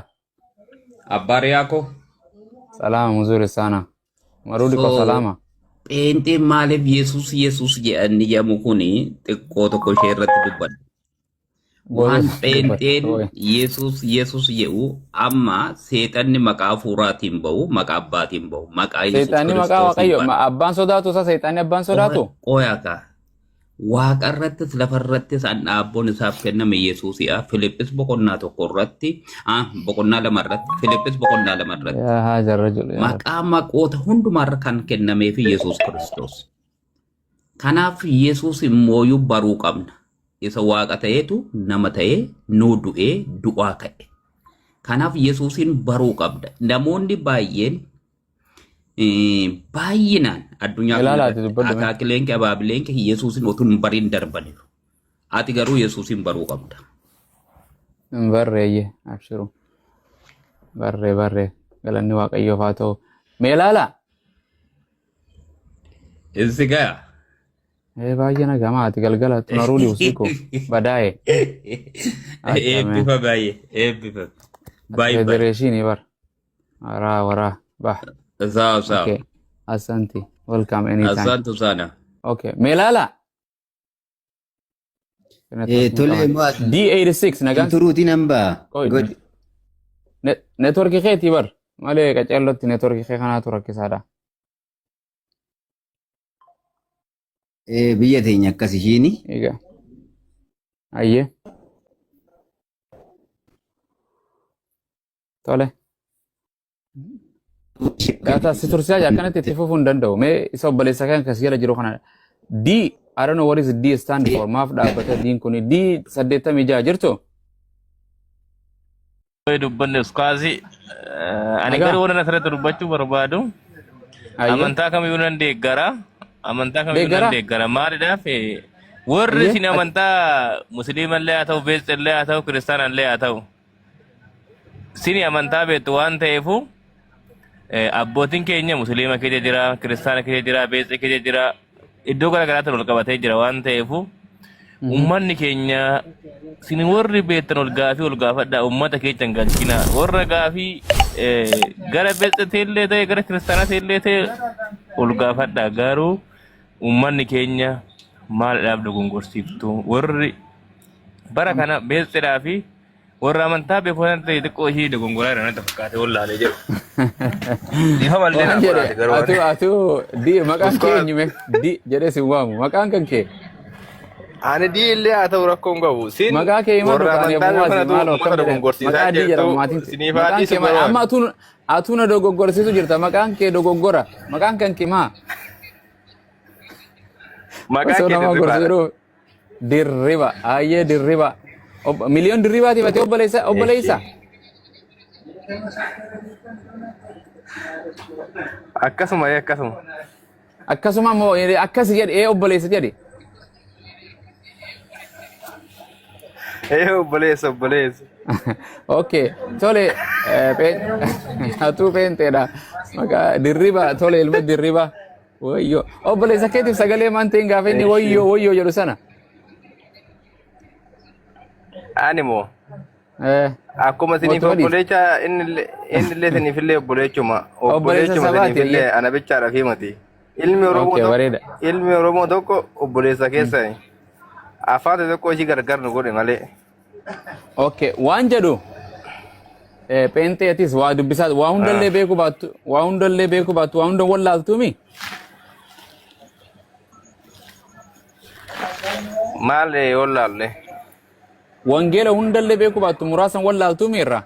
Habari yako? salama mzuri sana marudi kwa salama Pheenxeen maaliif Yesuus jedhanii jedhamu kuni xiqqoo tokko ishee irratti dubbadha. Waan pheenxeen Yesuus jedhu amma seexanni maqaa hafuuraatiin bahu maqaa abbaatiin bahu maqaa Yesuus seexanni maqaa waaqayyo abbaan sodaatu isa seexanni abbaan sodaatu Qoyaka waaqa irrattis lafa irrattis an dhaabboon isaaf kenname Yesuusi'a. Filiphis boqonnaa tokko irratti boqonnaa lama irratti Filiphis boqonnaa lama irratti yaa jarra jedhu maqaa maqoota hundumaarra kan kennameef Yesuus Kiristoos. Kanaaf Yesuus immooyyuu baruu qabna. Isa waaqa ta'eetu nama ta'ee nuu du'ee du'aa ka'e. Kanaaf Yesuusin baruu qabda. Namoonni baay'inaan addunyaa akaakileen abaabileen Yesuusin otoo hin bariin darbaniiru. Ati garuu Yesuusin baruu qabda. barreeyye abshiru barree galanni waaqayyoof haa ta'u meelaala Isi gaya. baay'ee nagamaa ati galgala tunaruuli usiku badaa'e Eebbifa baay'ee eebbifa. federeeshinii bar waraa bah Sawa. okay asante welcome anytime Asante sana. okay meelaala Tole D86 nagaan turuutiin hambaa. Godhi. neetworkii keetii bar malee qaceellotti neetworkii kee kanaatu rakkisaadha Biyya teenya akkas ishiini. egaa ayyee tole Gata si tursiyaa akkanatti itti fufuu hin danda'u. Mee isa obboleessa kan kas jala jiru kana D I don't know what is D stand for maaf dhaabbata D'n kuni D 86 jirtu. dubbanne uskaasi ani garuu waan asirratti dubbachuu barbaadu amantaa kamiyyuu nan deeggara maalidhaaf warri isin amantaa musliimallee haa ta'u beesxillee haa ta'u kiristaanallee haa ta'u isin amantaa beektu waan ta'eefu abbootiin keenya musliima keessa jira kiristaana keessa jira beesxii keessa jira iddoo garaagaraatti ol qabatee jira waan ta'eefu ummanni keenya sin warri beektan ol gaafadha ummata keechan galchina warra gaafii gara beexxeellee ta'e gara kiristaanatillee ta'e ol gaafadha garuu ummanni keenya maaldhaaf dogongorsiiftu warri bara kana beexxedhaa fi warra amantaa beekuudhaan ta'e xiqqoo ishii dogongoraa irraa natti fakkaate wallaalee jedhu. Ifa mallee naa qoraate garuu. Atu di maqaan kee eenyume di jedhee si waamu maqaan kan kee. Ani di illee haa ta'u rakkoon qabu. Maqaa kee himadhu taanee bu'aati maaloo akkam maqaa di jedhamu maatiin. Maqaan kee amma atu na dogoggorsiisu jirta maqaan kee dogoggora maqaan kan kee maa. Maqaan kee dirriba ayyee dirriba miliyoon dirribaati bate obboleessa. Akkasuma moo akkas jedhe obboleessa jedhe. Obboleessa. Okay, tole atu penteedha maqaa dirriba tole ilma dirriba wayyo obboleessa keetiif sagalee maanteen gaafa inni wayyo jedhu sana. Animo. Akkuma siniif obboleecha innillee siniifillee obboleechuma. Obboleechuma siniifillee ana bichaadha fi mati. Ilmi Oromoo tokko obboleessa keessani. Afaan tokko ishii gargar nu godhe malee. Okay, waan jedhu penteetis waa dubbisaa waa hundallee beeku baattu waa hunda wallaaltuumi. Maal wallaalle? Wangeela hundallee beeku baattu muraasan wallaaltuumi irraa.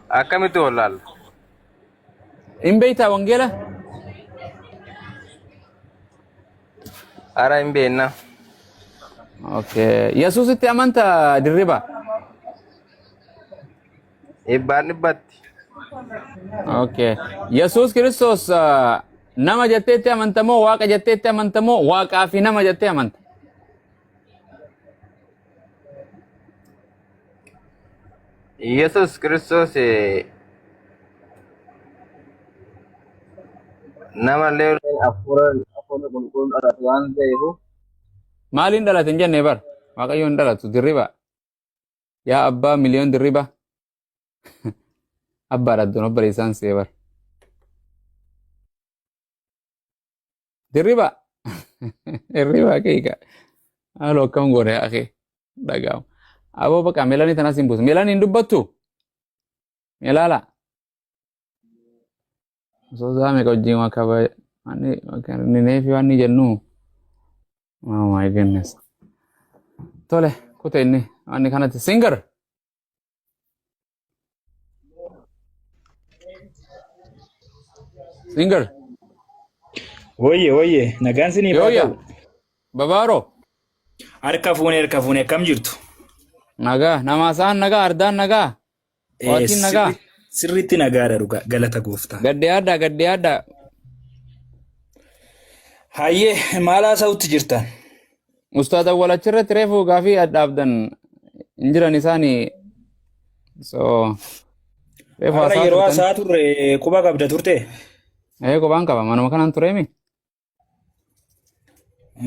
Akkamitti wallaalla? Hin beektaa wangeela? Ara hin beekna. Okay, Yesuusitti amanta dirriba? Dhibbatti. Okay, Yesuus Kiristoos nama jetteetti amanta moo waaqa jetteetti amanta moo waaqaa fi nama jettee amanta? Yesus Kristos nama illee hafuura qulqulluun dhalatu waan ta'eef maaliin dhalate hin jenne bar waaqayyoon dhalatu dirriba yaa abbaa miliyoon dirriba abbaa dhaddoon obboleessaan see bar dirriba keeka haaloo akkam goone akee dhaga'amu aboo baqa melanii tanas hin buusu melanii hin dubbattu melaala osoo saame ka wajjin waa kaba neefi waan ni jennu oh my goodness tole kute inni waan kanatti singer Woyye nagaan sinii baatu babaaro harka fuune akkam jirtu nagaa namasaan nagaa ardaan nagaa waatiin nagaa sirriitti nagaadha dhugaa galata gooftaa gadde adda hayyee maalaa sa'utti jirtan ustaata walachirratti reefu gaafii addaabdan injiran isaanii so reefu haasaa yeroo haasaa turre quba qabda turte qubaan qaba manuma kanaan tureemi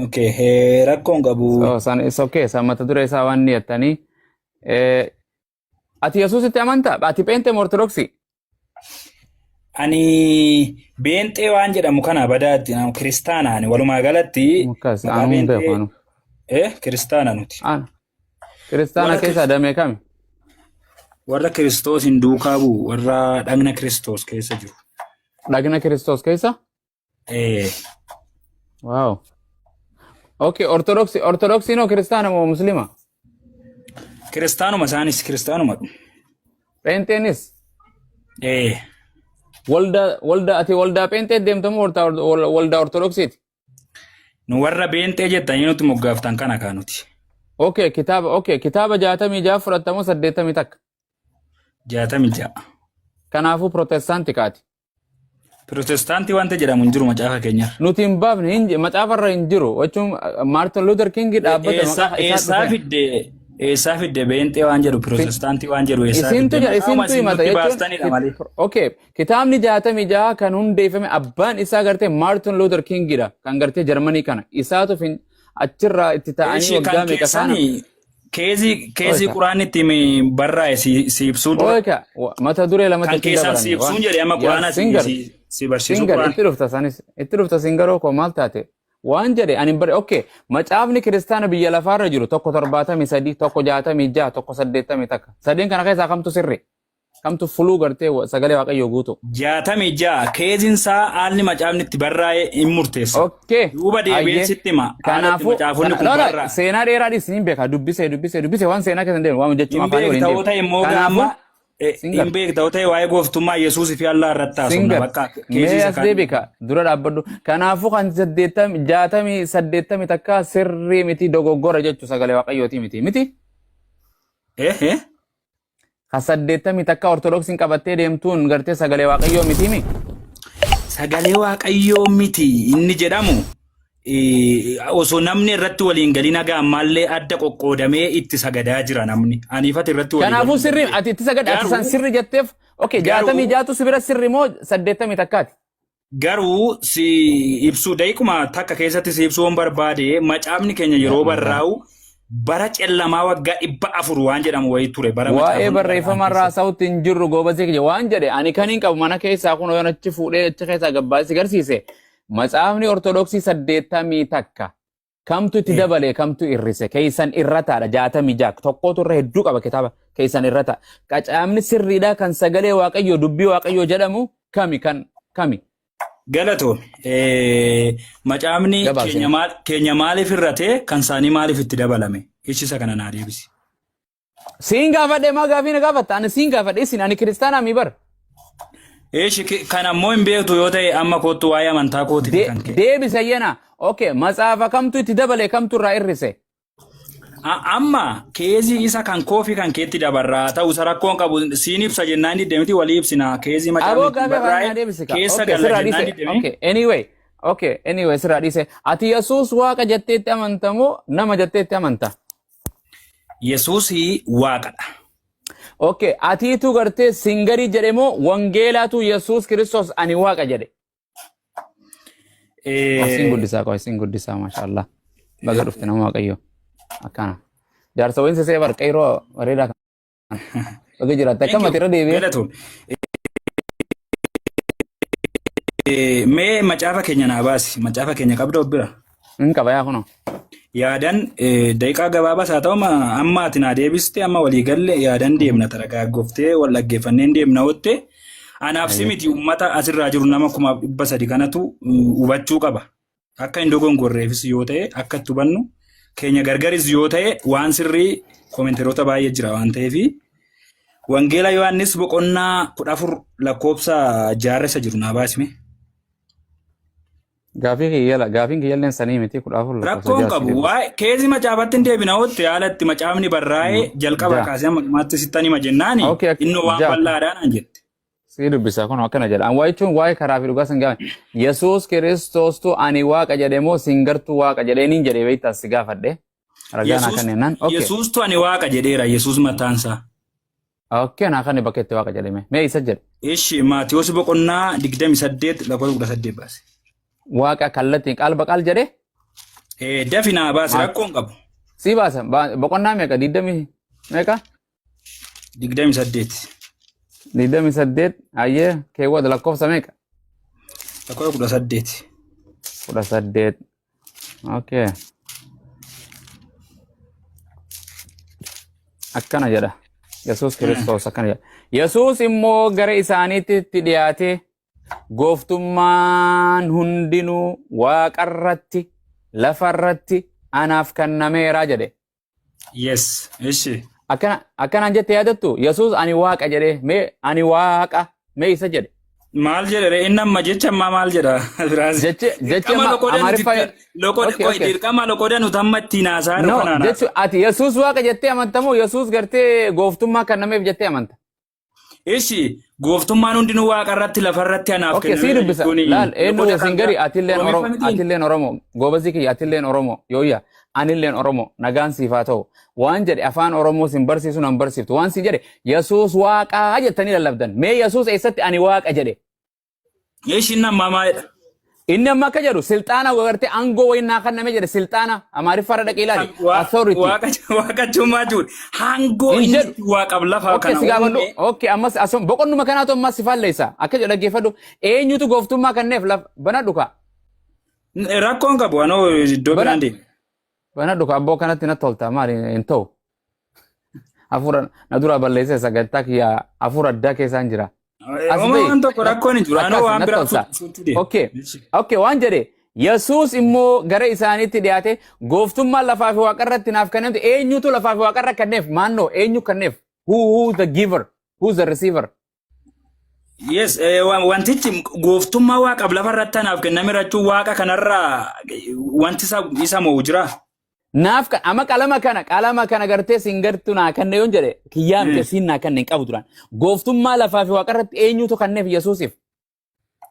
okay rakkoon qabu so okay mata dure isaa waan niyattanii ati Yesuusitti amanta ati Peenteem Ortodoksii ani Beenxee waan jedhamu kana badaatti kiristaanaani walumaa galatti kiristaana nuti kiristaana keessa damee kami warra Kiristoos hin duukaa bu'u warra dhagna Kiristoos keessa jiru dhagna Kiristoos keessa wow okay ortodoksii noo kiristaana moo muslima kiristaanuma isaanis kiristaanuma Pentenis. Eh. Waldaa Pentee deemtamu waldaa Ortodoksiiti. Nu warra beentee jettanii nuti moggaaftan kana kaanuti. Okay, kitaaba 66 fudhatamu 80 takka. 66. Kanaafuu Protestaanti kaati. Protestaantii wanta jedhamu hin jiru macaafa keenya. Nuti hin baafne macaafarra hin jiru. Jechuun Martin Luther King dhaabbata maqaa eessaa fidde beentee waan jedhu Protestaantii waan jedhu eessaa fidde. Isintu himata jechuun. Okay, kitaabni 66 kan hundeeffame abbaan isaa gartee Martin Luther Kingidha. Kan gartee Jarmanii kana. Isaatu achirraa itti ta'anii waggaa meeqa kana. Keezii quraanni itti barraa'e si ibsuu dura. Okay, mata duree lama kan keessan si ibsuun jedhe amma quraana si barsiisuu quraana. Itti dhufta singaroo koo maal taate? Waan jedhe ani bare okay, macaafni kiristaana biyya lafaarra jiru tokko 73, tokko 66, tokko 80 takka. Sadeen kana keessaa kamtu sirri? Kamtu fuluu gartee sagalee waaqayyoo guutu? 66 keeziin isaa haalli macaafni itti barraa'e hin murteessa. Okay. Duuba deebi'ee sitti hima. Kanaafuu macaafonni kun barraa. Seenaa dheeraadhis hin beeka dubbise waan seenaa keessan deemu waan jechuun afaan waliin deemu. Hin beektaa ta'e waa'ee gooftummaa Yesuus fi Allah irratti haasofna bakka keessa kan beeka dura dhaabbadhu. Kanaafuu kan 80 takka sirrii miti dogoggora jechuun sagalee waaqayyooti miti. Ka 80 takka ortodoksiin qabattee deemtuun gartee sagalee waaqayyoo miti. Sagalee waaqayyoo miti inni jedhamu osoo namni irratti waliin galii nagaa ammaallee adda qoqqoodamee itti sagadaa jira namni. Aniifati irratti waliin. Kanaafuu sirri ati itti sagadaa ati san sirri jetteef okay 66tu si bira sirri moo 80 takkaati? Garuu si ibsuu daa'ikuma takka keessatti si ibsuu waan barbaade macaafni keenya yeroo barraa'u bara cellamaa waggaa 400 waan jedhamu wayii ture bara waa'ee barreeffama irraa sautti hin jirru goobasee kiyya waan jedhe ani kaniin qabu mana keessaa kun yoo achi fuudhee achi keessaa gabbaasee garsiise. Macaafni Ortodoksii 80 takka kamtu itti dabale kamtu irrise keessan irrataadha 66 tokkotu irra hedduu qaba kitaaba keessan irrata qacaamni sirriidha kan sagalee waaqayyoo dubbii waaqayyoo jedhamu kami Galato macaafni keenya maaliif irrate kan isaanii maaliif itti dabalame ishisa kana naa deebisi. Siin gaafadhe maa gaafii na gaafatta ani siin gaafadhe isin ani kiristaanaa mi bar. Kan ammoo hin beektu yoo ta'e amma kootu waa'ee amantaa kooti kan kee. Deebisa yana. Okay, macaafa kamtu itti dabale kamtu irraa irrise. Amma keezii isa kan koofi kan keetti dabarraa ta'u sarakkoon qabu siin ibsa jennaan deemti walii ibsina keezii macaafni barraa'e keessa galla jennaan deemi. Anyway sirraa dhiise. Ati Yesuus waaqa jetteetti amantamoo nama jetteetti amanta? Yesuusii waaqadha. Okay, atiitu gartee singarii jedhe moo wangeelaatu Yesuus Kiristoos ani waaqa jedhe? Isin guddisaa maashaallah. Baga dhufte nama waaqayyo. Akkana. Jaarsa wayin sesee barqa yeroo bareedaa kan. Baga jiraatte akka mati irra deebi'ee. Mee macaafa keenya naa baasi. Macaafa keenya qabda bira. Hin qaba yaa kunoo. Yaadan daqiiqaa gabaabaas haa ta'u amma ati naa deebiste amma walii galle yaadan deemna taragaaggooftee wal dhaggeeffannee deemna ootte anaaf simiti uummata asirraa jiru nama 300 kanatu hubachuu qaba. Akka hin dogongorreefis yoo ta'e akka itti hubannu keenya gargaris yoo ta'e waan sirrii koomenteroota baay'ee jira waan ta'eef wangeela Yohaannis boqonnaa 14 lakkoofsa 6 jiru naa baasime. Gaafiin kiyyalleen sanii miti 14 rakkoon qabu waa'ee keezii macaafatti hin deebina ootte haalatti macaafni barraa'ee jalqaba kaasee ammaatti sittanii ma jennaani innoo waan bal'aadhaan jette. Si dubbisa kun akkana jedha. Waa jechuun waa'ee karaa fi dhugaa sangaa Yesuus Kiristoostu ani waaqa jedhe moo singartuu waaqa jedheeniin jedhee beektaa si gaafadhe. Ragaan akka nennaan. Yesuustu ani waaqa jedheera Yesuus mataansaa. Okay, naa kan bakka itti waaqa jedhame. Mee isa jedhe. Ishi Maatiyoos boqonnaa 28 lakkoofsa 18 baase. Waaqa kallattiin qalba qaal jedhe? Dafinaa baase rakkoon qabu. Si baasa boqonnaa meeqa 20 meeqa? 28. 28 ayyee keewwata lakkoofsa meeqa? Lakkoofsa 18. 18. Okay. Akkana jedha. Yesuus Kiristoos akkana jedha. Yesuus immoo gara isaaniitti dhiyaatee gooftummaan hundinuu waaqarratti lafarratti anaaf kennameera jedhe. Yes, ishi. akkanaan jettee yaadattu Yesuus ani waaqa jedhee mee ani waaqa mee isa jedhe. Maal jedhe inni amma jecha ammaa maal jedha? Jecha Amaariffaa dirqama loqoda nuti amma ittiin haasaa no jechu ati Yesuus waaqa jettee amantamoo Yesuus gartee gooftummaa kennameef jettee amanta? Ishi gooftummaan hundinuu waaqa irratti lafa irratti anaaf kenname. Okay, si dubbisa. Laal eenyu singari atilleen Oromoo goobasii kiyya atilleen Oromoo yooyya anilleen Oromoo nagaan siifaa ta'u waan jedhe afaan Oromoo sin barsiisu nan barsiiftu waan si jedhe Yesuus waaqaa jettanii lallabdan mee Yesuus eessatti ani waaqa jedhe? Ishi nama maayedha. Inni amma akka jedhu silxaana gartee aangoo wayii naa kenname jedhe silxaana Amaariffaarra dhaqee ilaali. Authority. Waaqa cumaa jiru. Aangoo inni waaqaaf lafa kana. Okay, si gaafadhu. Okay, ammas asuma boqonnuma kanaatu ammas si falleessa. Akka jedhu dhaggeeffadhu. Eenyutu gooftummaa kenneef banadhu kaa. Rakkoon qabu anoo iddoo biraan deemu. Banadhu kaa abboo kanatti natti tolta maali hin ta'u. Hafuura na dura balleessee sagantaa kiyyaa hafuura addaa keessaan jira. Waan tokko rakkoon hin jiru. Anoo waan biraa fuutu deemu. Okay, waan jedhe Yesuus immoo gara isaaniitti dhiyaate gooftummaan lafaa fi waaqa irratti naaf kenneef eenyutu lafaa fi waaqa irra kenneef maannoo eenyu kenneef? Who the giver? Who's the receiver? Yes, wantichi gooftummaa waaqaaf lafa irratti naaf kenname jechuun waaqa kanarraa wanti isa moo jira? Naaf kan ama qalama kana gartee singartu naa kenne yoon jedhe kiyyaan kessiin naa kenne hin qabu duraan. Gooftummaa lafaa fi waaqa irratti eenyutu kenneef Yesuusiif?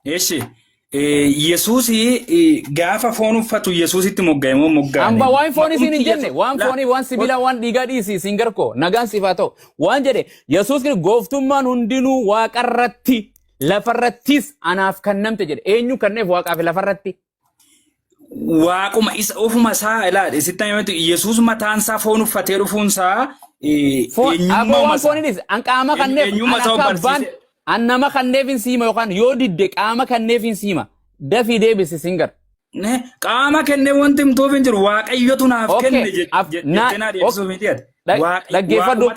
Eeshi. Yesuusi gaafa foon uffatu Yesuusitti moggaa'e moo moggaa'e? Amba waan foon isin hin jenne waan foonii waan sibiilaa waan dhiigaa dhiisi singarkoo nagaan siifaa ta'u waan jedhe Yesuus gooftummaan hundinuu waaqarratti lafarrattis anaaf kennamte jedhe eenyu kenneef waaqaa fi lafarratti? Waaquma isa ofuma isaa ilaali sitti himatu Yesuus mataan isaa foon uffatee dhufuun isaa eenyummaa fooninis an qaama kenneef akka abbaan an nama kenneef hin siima yookaan yoo didde qaama kenneef hin siima dafii deebisi singar. Qaama kennee wanti himtuuf hin jiru waaqayyotu naaf kenne jettenaa deebisuuf miti ati. Dhaggeeffadhu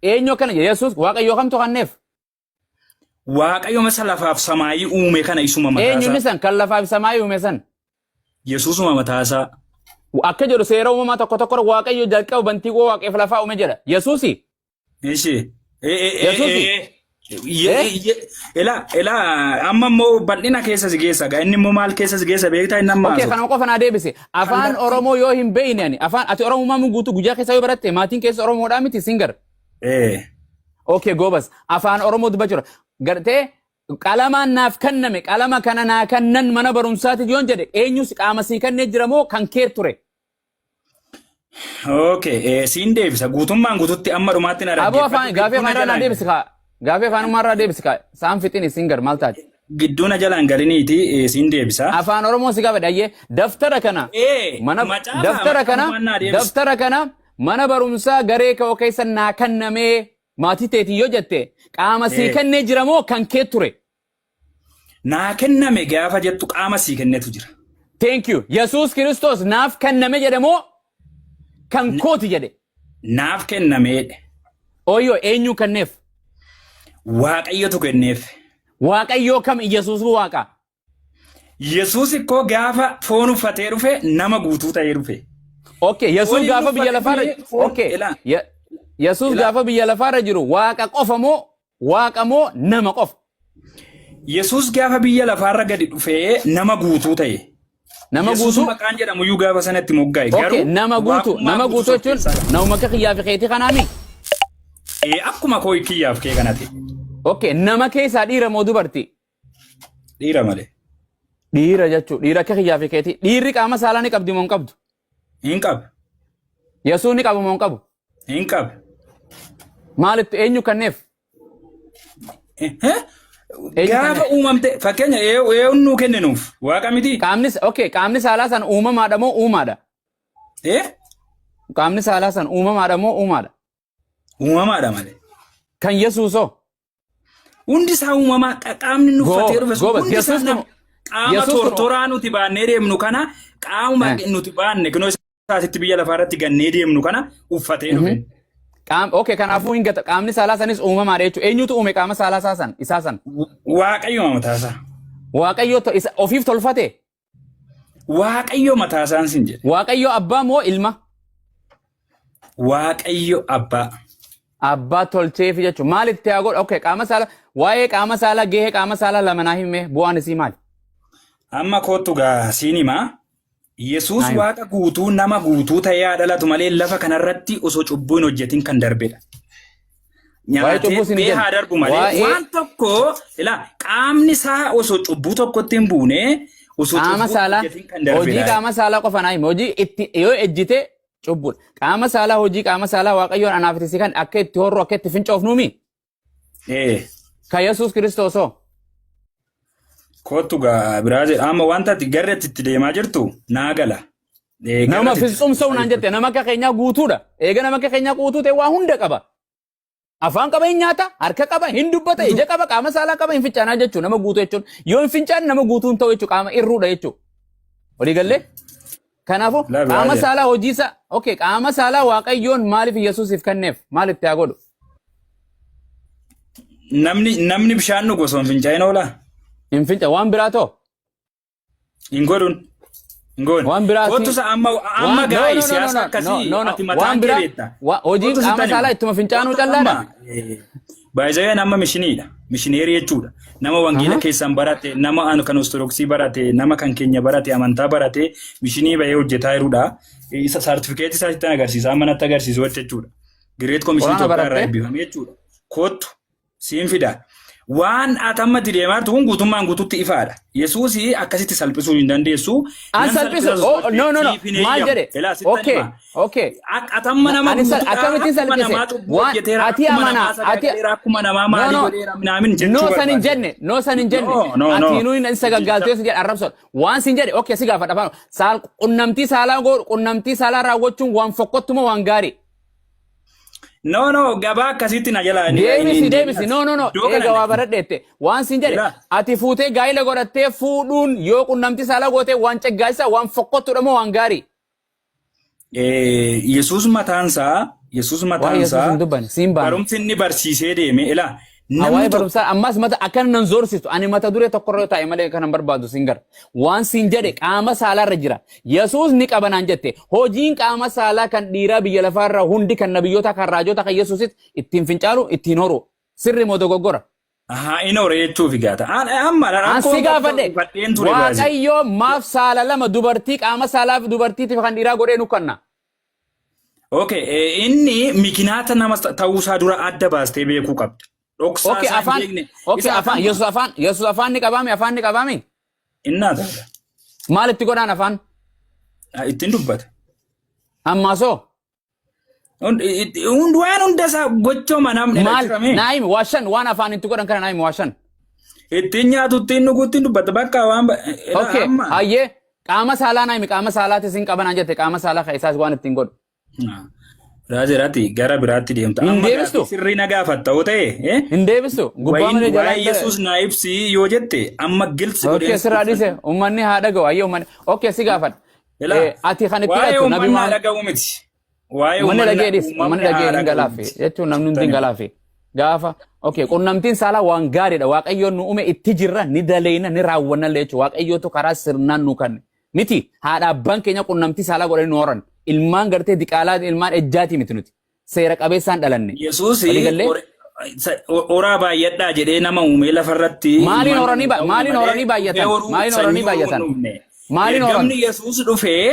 eenyu akkana jedhe Yesuus waaqayyoo kamtu kenneef? Waaqayyo masa lafaaf samaayii uume kana isuma mataasaa. Eenyuun san kan lafaaf samaayii uume san? Yesuusuma mataasaa. Akka jedhu seera uumamaa tokko tokko waaqayyo jalqaba bantii waaqeef lafaa uume jedha. Yesuusi? Ishi. Yesuusi? Ela amma immoo bal'ina keessa si geessa inni immoo maal keessa si geessa beektaa inni amma. Okay, kana qofa naa deebise. Afaan Oromoo yoo hin beekne ani afaan ati Oromummaa guutuu guyyaa keessa yoo baratte maatiin keessa Oromoodhaa miti singar. Okay, goobas afaan Oromoo dubbachuudha. Gartee qalamaan naaf kenname qalama kana naa kennan mana barumsaati yoon jedhe eenyus qaama sii kennee jira moo kan kee ture? Okay, siin deebisa guutummaan guututti amma dhumaatti na dhaggeeffatu. Aboo afaan gaafii afaan irraa naa deebisi kaa. Gaafii afaan irraa deebisi kaa. Saan fixini singar maal taati? Gidduuna jalaan galiniiti siin deebisa. Afaan Oromoo si gaafa dhayyee daftara kana daftara kana mana barumsaa garee koo keessa naa kennamee maatii teetii yoo jette qaama sii kennee jira moo kan kee ture? Naa kenname gaafa jettu qaama sii kennetu jira. Thank you. Yesuus Kiristoos naaf kenname jedhe moo kan kooti jedhe? Naaf kennameedha. Ooyyoo eenyu kenneef? Waaqayyotu kenneef. Waaqayyoo kam Yesuus waaqa? Yesuus ikkoo gaafa foon uffatee dhufe nama guutuu ta'ee dhufe. Okay, Yesuus gaafa biyya lafaarra Yesuus gaafa biyya lafaarra jiru waaqa qofa moo waaqa moo nama qofa? Yesuus gaafa biyya lafaarra gadi dhufee nama guutuu ta'e. Nama guutuu? Yesuus maqaan jedhamu iyyuu gaafa sanatti moggaa'e. Okay, nama guutuu jechuun nama akka kiyyaa fi keetii kanaami? Akkuma koo kiyyaaf kee kanati. Okay, nama keessaa dhiira moo dubartii? Dhiira malee. Dhiira jechuun dhiira akka kiyyaa fi keetii. Dhiirri qaama saalaa ni qabdi moo hin qabdu? Hin qabu. Yesuus ni qabu moo hin qabu? Hin qabu. Maalitti eenyu kenneef? Gaafa uumamte fakkeenya eenyu kenninuuf waaqa miti. Qaamni saalaa san uumamaadha moo uumaadha? Qaamni saalaa san uumamaadha moo uumaadha? Uumamaadha malee. Kan Yesuusoo? Hundi isaa uumamaa qaamni nu uffatee dhufe qaama tortoraa nuti baannee deemnu kana qaama nuti baanne kunoo isaatitti biyya lafaarratti gannee deemnu kana uffatee dhufe. Okay, kanaafuu hin gata qaamni saalaa sanis uumamaadha jechuudha. Eenyutu uume qaama saalaa san isaa san? Waaqayyo mataasaa. Waaqayyo ofiif tolfate? Waaqayyo mataasaan sin jedhe. Waaqayyo abbaa moo ilma? Waaqayyo abbaa. Abbaa tolcheef jechuun maal itti haa godhu? Okay, qaama saalaa waa'ee qaama saalaa gahee qaama saalaa lama naa himee bu'aan isii maali? Amma kootu gaa siinima. Yesuus Naayim. waaqa guutuu nama guutuu ta'ee dhalatu malee lafa kanarratti osoo cubbuu hin hojjetin kan darbedha. Waa'ee cubbuu Nyaatee sin bee haa jennu. darbu malee Waa'ee waan tokko qaamni isaa osoo cubbuu tokkotti hin buune osoo qaama cubbuu hin saalaa hojjetin kan hojii darbedha. qaama saalaa qofa naa hime hojii itti yoo ejjite cubbuudha. Qaama saalaa hojii qaama saalaa waaqayyoon anaaf itti kan akka itti horru akka itti fincoofnuumi. Ka Yesuus Kiristoosoo. Kootu gaa Biraazil amma wanta ati garreetti itti deemaa jirtu naa gala. Nama fiixumsa'u naan jette nama akka keenyaa guutuudha. Eega nama akka keenyaa guutuu ta'e waa hunda qaba. Afaan qaba hin nyaata, harka qaba, hin dubbata, ija qaba, qaama saalaa qaba, hin fincaanaa jechuudha. Nama guutuu jechuun yoo hin fincaan nama guutuu hin ta'u jechuudha. Qaama irruudha jechuudha. Walii gallee? Kanaafuu qaama saalaa hojii isaa, okay, qaama saalaa waaqayyoon maaliif Yesuusiif kenneef? Maal itti haa godhu? Namni bishaan dhugu osoo hin fincaa'in oolaa? Hin finca waan biraa ta'u? Hin godhuun. Hin goone. Waan biraati. Kootu amma gaa'ii siyaasa akkasii ati mataan kee beekta. Hojiin qaama saalaa ittuma fincaanuu callaadha. Baay'isayaan amma mishiniidha. Mishineerii jechuudha. Nama wangeela keessan barate, nama kan ortodoksii barate, nama kan keenya barate, amantaa barate, mishinii bahee hojjetaa jirudha. Isa saartifikeetii isaatti agarsiisa. Amma natti agarsiisu jechuudha. Gireet Komishinii Itoophiyaa irraa eebbifame jechuudha. Kootu siin fida. Waan atammatti deemaa tuun guutummaan guututti ifaadha. Yesuusii akkasitti salphisuu hin dandeessu. An salphisu. Oh, no. Maal jedhe? Okay. Atamma nama guutuu akkamittiin salphise? Waan ati amanaa. Ati akkuma namaa maalii godheera minaamin jechuu no san hin jenne. Ati inuu hin isa gaggaaltee si jedhe arrabsoon. Waan sin jedhe okay si gaafa dhafaan. Saal qunnamtii saalaa godhu qunnamtii saalaa raawwachuun waan fokkottuma waan gaarii. No, gabaa akkasitti na jalaa. Deebisi. No. Eega waa baradheette. Waan sin jedhe ati fuutee gaa'ila godhattee fuudhuun yoo qunnamtii saalaa gootee waan ceggaasa waan fokkottuudha moo waan gaarii? Yesuus mataansaa barumsi inni barsiisee deeme ilaa. Hawaii barumsaa ammas mata akkan nan zoorsitu ani mata duree tokkorra yoo taa'e malee kanan barbaadu sin gara. Waan sin jedhe qaama saalaarra jira. Yesuus ni qaba naan jette. Hojiin qaama saalaa kan dhiiraa biyya lafaarraa hundi kan nabiyyoota kan raajoota kan Yesuusit ittiin fincaalu ittiin horu. Sirri moo dogoggora? Inni hore jechuuf gaata. An si gaafadhe. Waaqayyoo maaf saala lama dubartii qaama saalaaf dubartiitiif kan dhiiraa godhee nu kanna. Okay, inni mikinaata nama ta'uusaa dura adda baastee beekuu qabda. Okay, afaan. Yesus afaan ni qabaame. Innaa ta'a. Maal itti godhaan afaan? Ittiin dubbata. Ammaasoo? Waan hundasaa gochooma namni jedhame. Naayim waashan waan afaan itti godhan kana naayim waashan. Ittiin nyaatu ittiin dhuguu ittiin dubbata bakka waan. Okay, hayyee qaama saalaa naayim qaama saalaati isin qabanaa jette qaama saalaa keessaas waan ittiin godhu. Raajiraati gara biraatti deemta. Hin deebistu. Sirrii na gaafatta yoo ta'e. Hin deebistu. Gubbaa malee jalaa. Waa'ee Yesuus na ibsi yoo jette amma gilsi godhee. Okay sirraa dhiise uummanni haa dhaga'u ayyee uummanni. Okay si gaafadha. Ati kan itti hidhattu nabi maa dhaga'u miti. Waa'ee uummanni dhaga'ee hin galaafe jechuun namni hundi hin galaafe. Gaafa okay qunnamtiin saalaa waan gaariidha waaqayyoon nu uume itti jirra ni daleena ni raawwanna jechuudha waaqayyootu karaa sirnaan nu kanne. Miti haadha abbaan keenya qunnamtii saalaa godhanii nu horan. Ilmaan gartee diqaalaa ilmaan ejjaatii miti nuti seera qabeessaan dhalanne. Yesuus horaa baay'adhaa jedhee nama uumee lafarratti. Maaliin horanii baay'atan? Ergamni Yesuus dhufee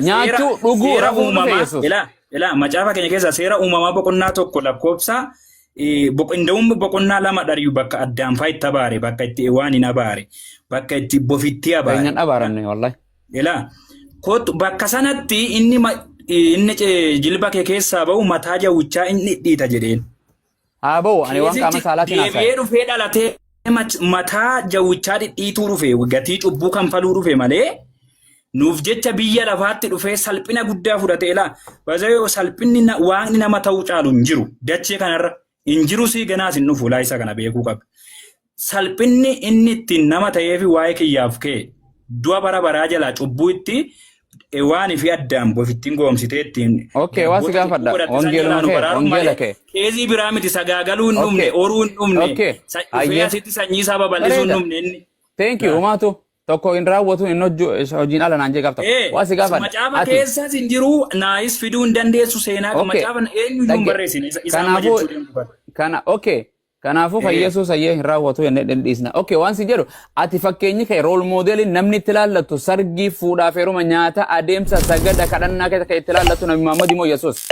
nyaachuu dhuguu rafuu dhufe Yesuus. Ilaa macaafa keenya keessaa seera uumamaa boqonnaa tokko lakkoofsa Inda'uun boqonnaa lama dhariyu bakka addaan faayitti abaare bakka itti waan hin abaare bakka itti bofitti abaare. Keenyan abaaranne wallahi. Ilaa. Kootu bakka sanatti inni jilba kee keessaa ba'u mataa jawwichaa inni dhiita jedheen. Haa ba'u ani waan qaama saalaatiin haasa'e. Deebi'ee dhufee dhalatee mataa jawwichaa dhidhiituu dhufe gatii cubbuu kanfaluu dhufe malee nuuf jecha biyya lafaatti dhufee salphina guddaa fudhateela. Baay'ee salphinni waaqni nama ta'uu caalu hin jiru dachee kanarra hin jiru si ganaas hin dhufu laayisa kana beekuu qabda. Salphinni inni ittiin nama ta'eefi waa'ee kiyyaaf ka'e du'a bara baraa jalaa cubbuu itti waan fi addaan bofittiin goomsitee ittiin. Okay, waan si gaafadha. Wangeela kee. Keezii biraa miti sagaagaluu hin dhumne, horuu hin dhumne. Dhufee asitti sanyii isaa babal'isuu hin dhumne inni. Thank you, Umaatu. tokko hin raawwatu hin hojiin ala naan jee gaafta. Waasi gaafadha. Macaafa keessa hin jiru naayis fiduu hin dandeessu seenaa kan macaafa eenyu hin barreessine isaan jechuudha. Kana kanaafuu kan Yesuus ayyee hin raawwatu jennee dhandhiisna. Waan si jedhu ati fakkeenyi kee rool moodeelii namni itti laallatu sargii fuudhaaf heeruma nyaata adeemsa sagada kadhannaa keessa itti laallatu Nabi Muhammad moo Yesuus?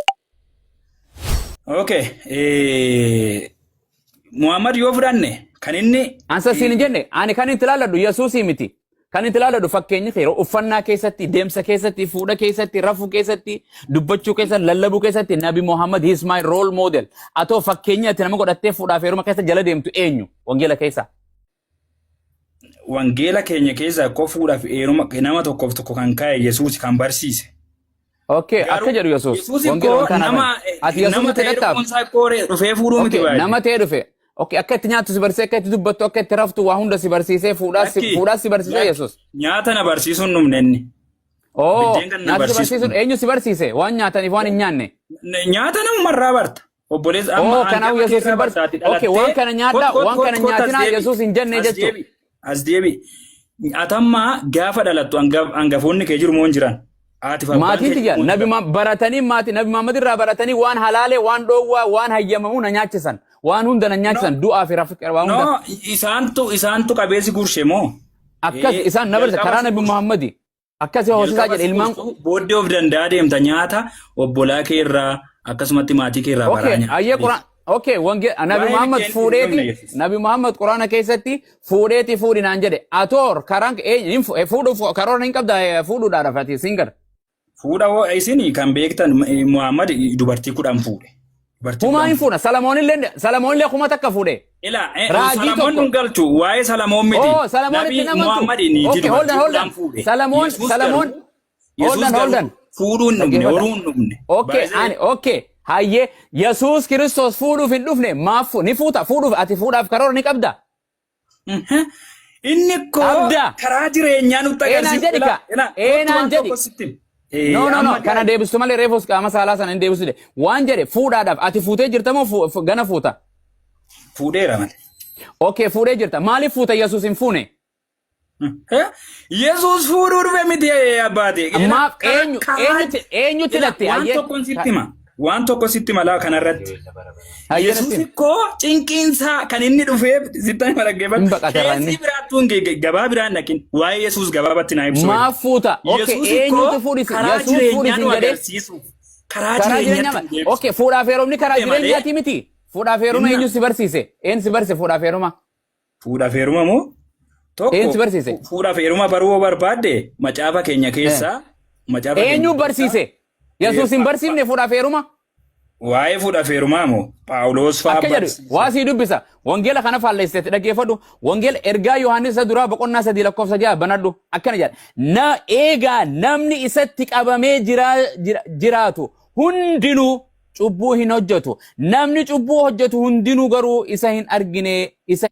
Muhammad yoo fudhanne kan inni ansa siin jenne ani kan itti laalladhu Yesuusii miti. Kan itti laalladhu fakkeenyi kee uffannaa keessatti deemsa keessatti fuudha keessatti rafuu keessatti dubbachuu keessatti lallabuu keessatti Nabi Muhammad he is my role model. Atoo fakkeenyi ati nama godhattee fuudhaaf heeruma keessa jala deemtu eenyu wangeela keessa? Wangeela keenya keessa ko fuudhaaf heeruma nama tokkoof tokko kan kaa'e Yesuus kan barsiise. Akka jedhu Yesuus wangeela kana ati Yesuus dhufee fuudhuu miti baay'ee. Nama ta'e dhufe. Akka itti nyaattu si barsiisee akka itti dubbattu akka itti raftu waa hunda si barsiisee fuudhaas si barsiisee Yesuus. Nyaata na barsiisuun dhumne inni. Nyaata si barsiisuun eenyu si barsiise waan nyaataniif waan hin nyaanne. Nyaata namumarraa barta. Obboleessa amma kanaaf Yesuus hin barsiise. Waan kana nyaadhaa waan kana nyaatinaa Yesuus hin jenne jechuudha. As deebi. Atamma gaafa dhalattu hangafoonni kee jiru moo hin jiran? Maatiin jira Nabi baratanii maatii Nabi Muhammad irraa baratanii waan halaalee waan dhoowwaa waan hayyamamuu na nyaachisan. Waan hunda na nyaachisan du'aa fi rafiqa waan hunda. Isaantu qabeessi gurshe moo? Akkas isaan na barsiisa karaa Nabi Muhammadi. Akkas hoosisaa jedhe ilmaan. Booddee of danda'a deemta nyaata obbolaa kee irraa akkasumatti maatii kee irraa baraa nyaata. Ayyee Quraan. Wange Nabi Muhammad fuudheeti Nabi Muhammad Quraana keessatti fuudheeti fuudhinaan jedhe atoor karaan fuudhuuf karoora hin qabda fuudhuudhaa rafati singar. Fuudha isin kan beektan Muhammad dubartii 10 fuudhe. Kuma hin fuudha Salamoonillee kuma takka fuudhe. Salamoon nun galchu waa'ee Salamoon miti. Salamoonitti namantu. Muhammad ni Holdan. Salamoon. Fuudhuun dhumne horuun dhumne. Hayyee Yesuus Kiristoos fuudhuuf hin dhufne maaf ni fuuta fuudhuuf ati fuudhaaf karoora ni qabda. Inni koo karaa jireenyaa nutti agarsiisa. Eenaan jedhi. No. Kana deebistu malee reefus qaama saalaa sana hin deebisu. Waan jedhe fuudhaadhaaf ati fuutee jirta moo gana fuuta? Fuudheera malee. Fuudhee jirta. Maaliif fuuta Yesuus hin fuune? Yesuus fuudhuu dhufe miti abbaate. Maaf eenyutti latte? Waan tokko sitti malaa kanarratti. Yesuus koo cinqiinsaa kan inni dhufeef sitti malaggeeffatu. Keessi biraattuun gabaa biraan dhaqin waa'ee Yesuus gabaabatti naa ibsu. Maaf fuuta. Eenyutu fuudhisi? Yesuus fuudhisi jedhee. Karaa jireenyaatti. Fuudhaaf heerumni karaa jireenyaati miti. Fuudhaaf heeruma eenyu si barsiise? Eenyu si barsiise fuudhaaf heeruma? Fuudhaaf heeruma moo? Eenyu si barsiise? Fuudhaaf heeruma baruu barbaadde macaafa keenya keessaa. Eenyu barsiise? Yesuus hin barsiifne fuudhaaf heeruma? Waa'ee fuudhaaf heerumaa moo? Paawuloos fa'aa barsiisa. Waasii dubbisa. Wangeela kana faalleessite dhaggeeffadhu. Wangeela ergaa Yohaannis isa duraa boqonnaa 3 lakkoofsa 6 banadhu. Akkana jedha. Eegaa namni isatti qabamee jiraatu hundinuu cubbuu hin hojjetu. Namni cubbuu hojjetu hundinuu garuu isa hin argine isa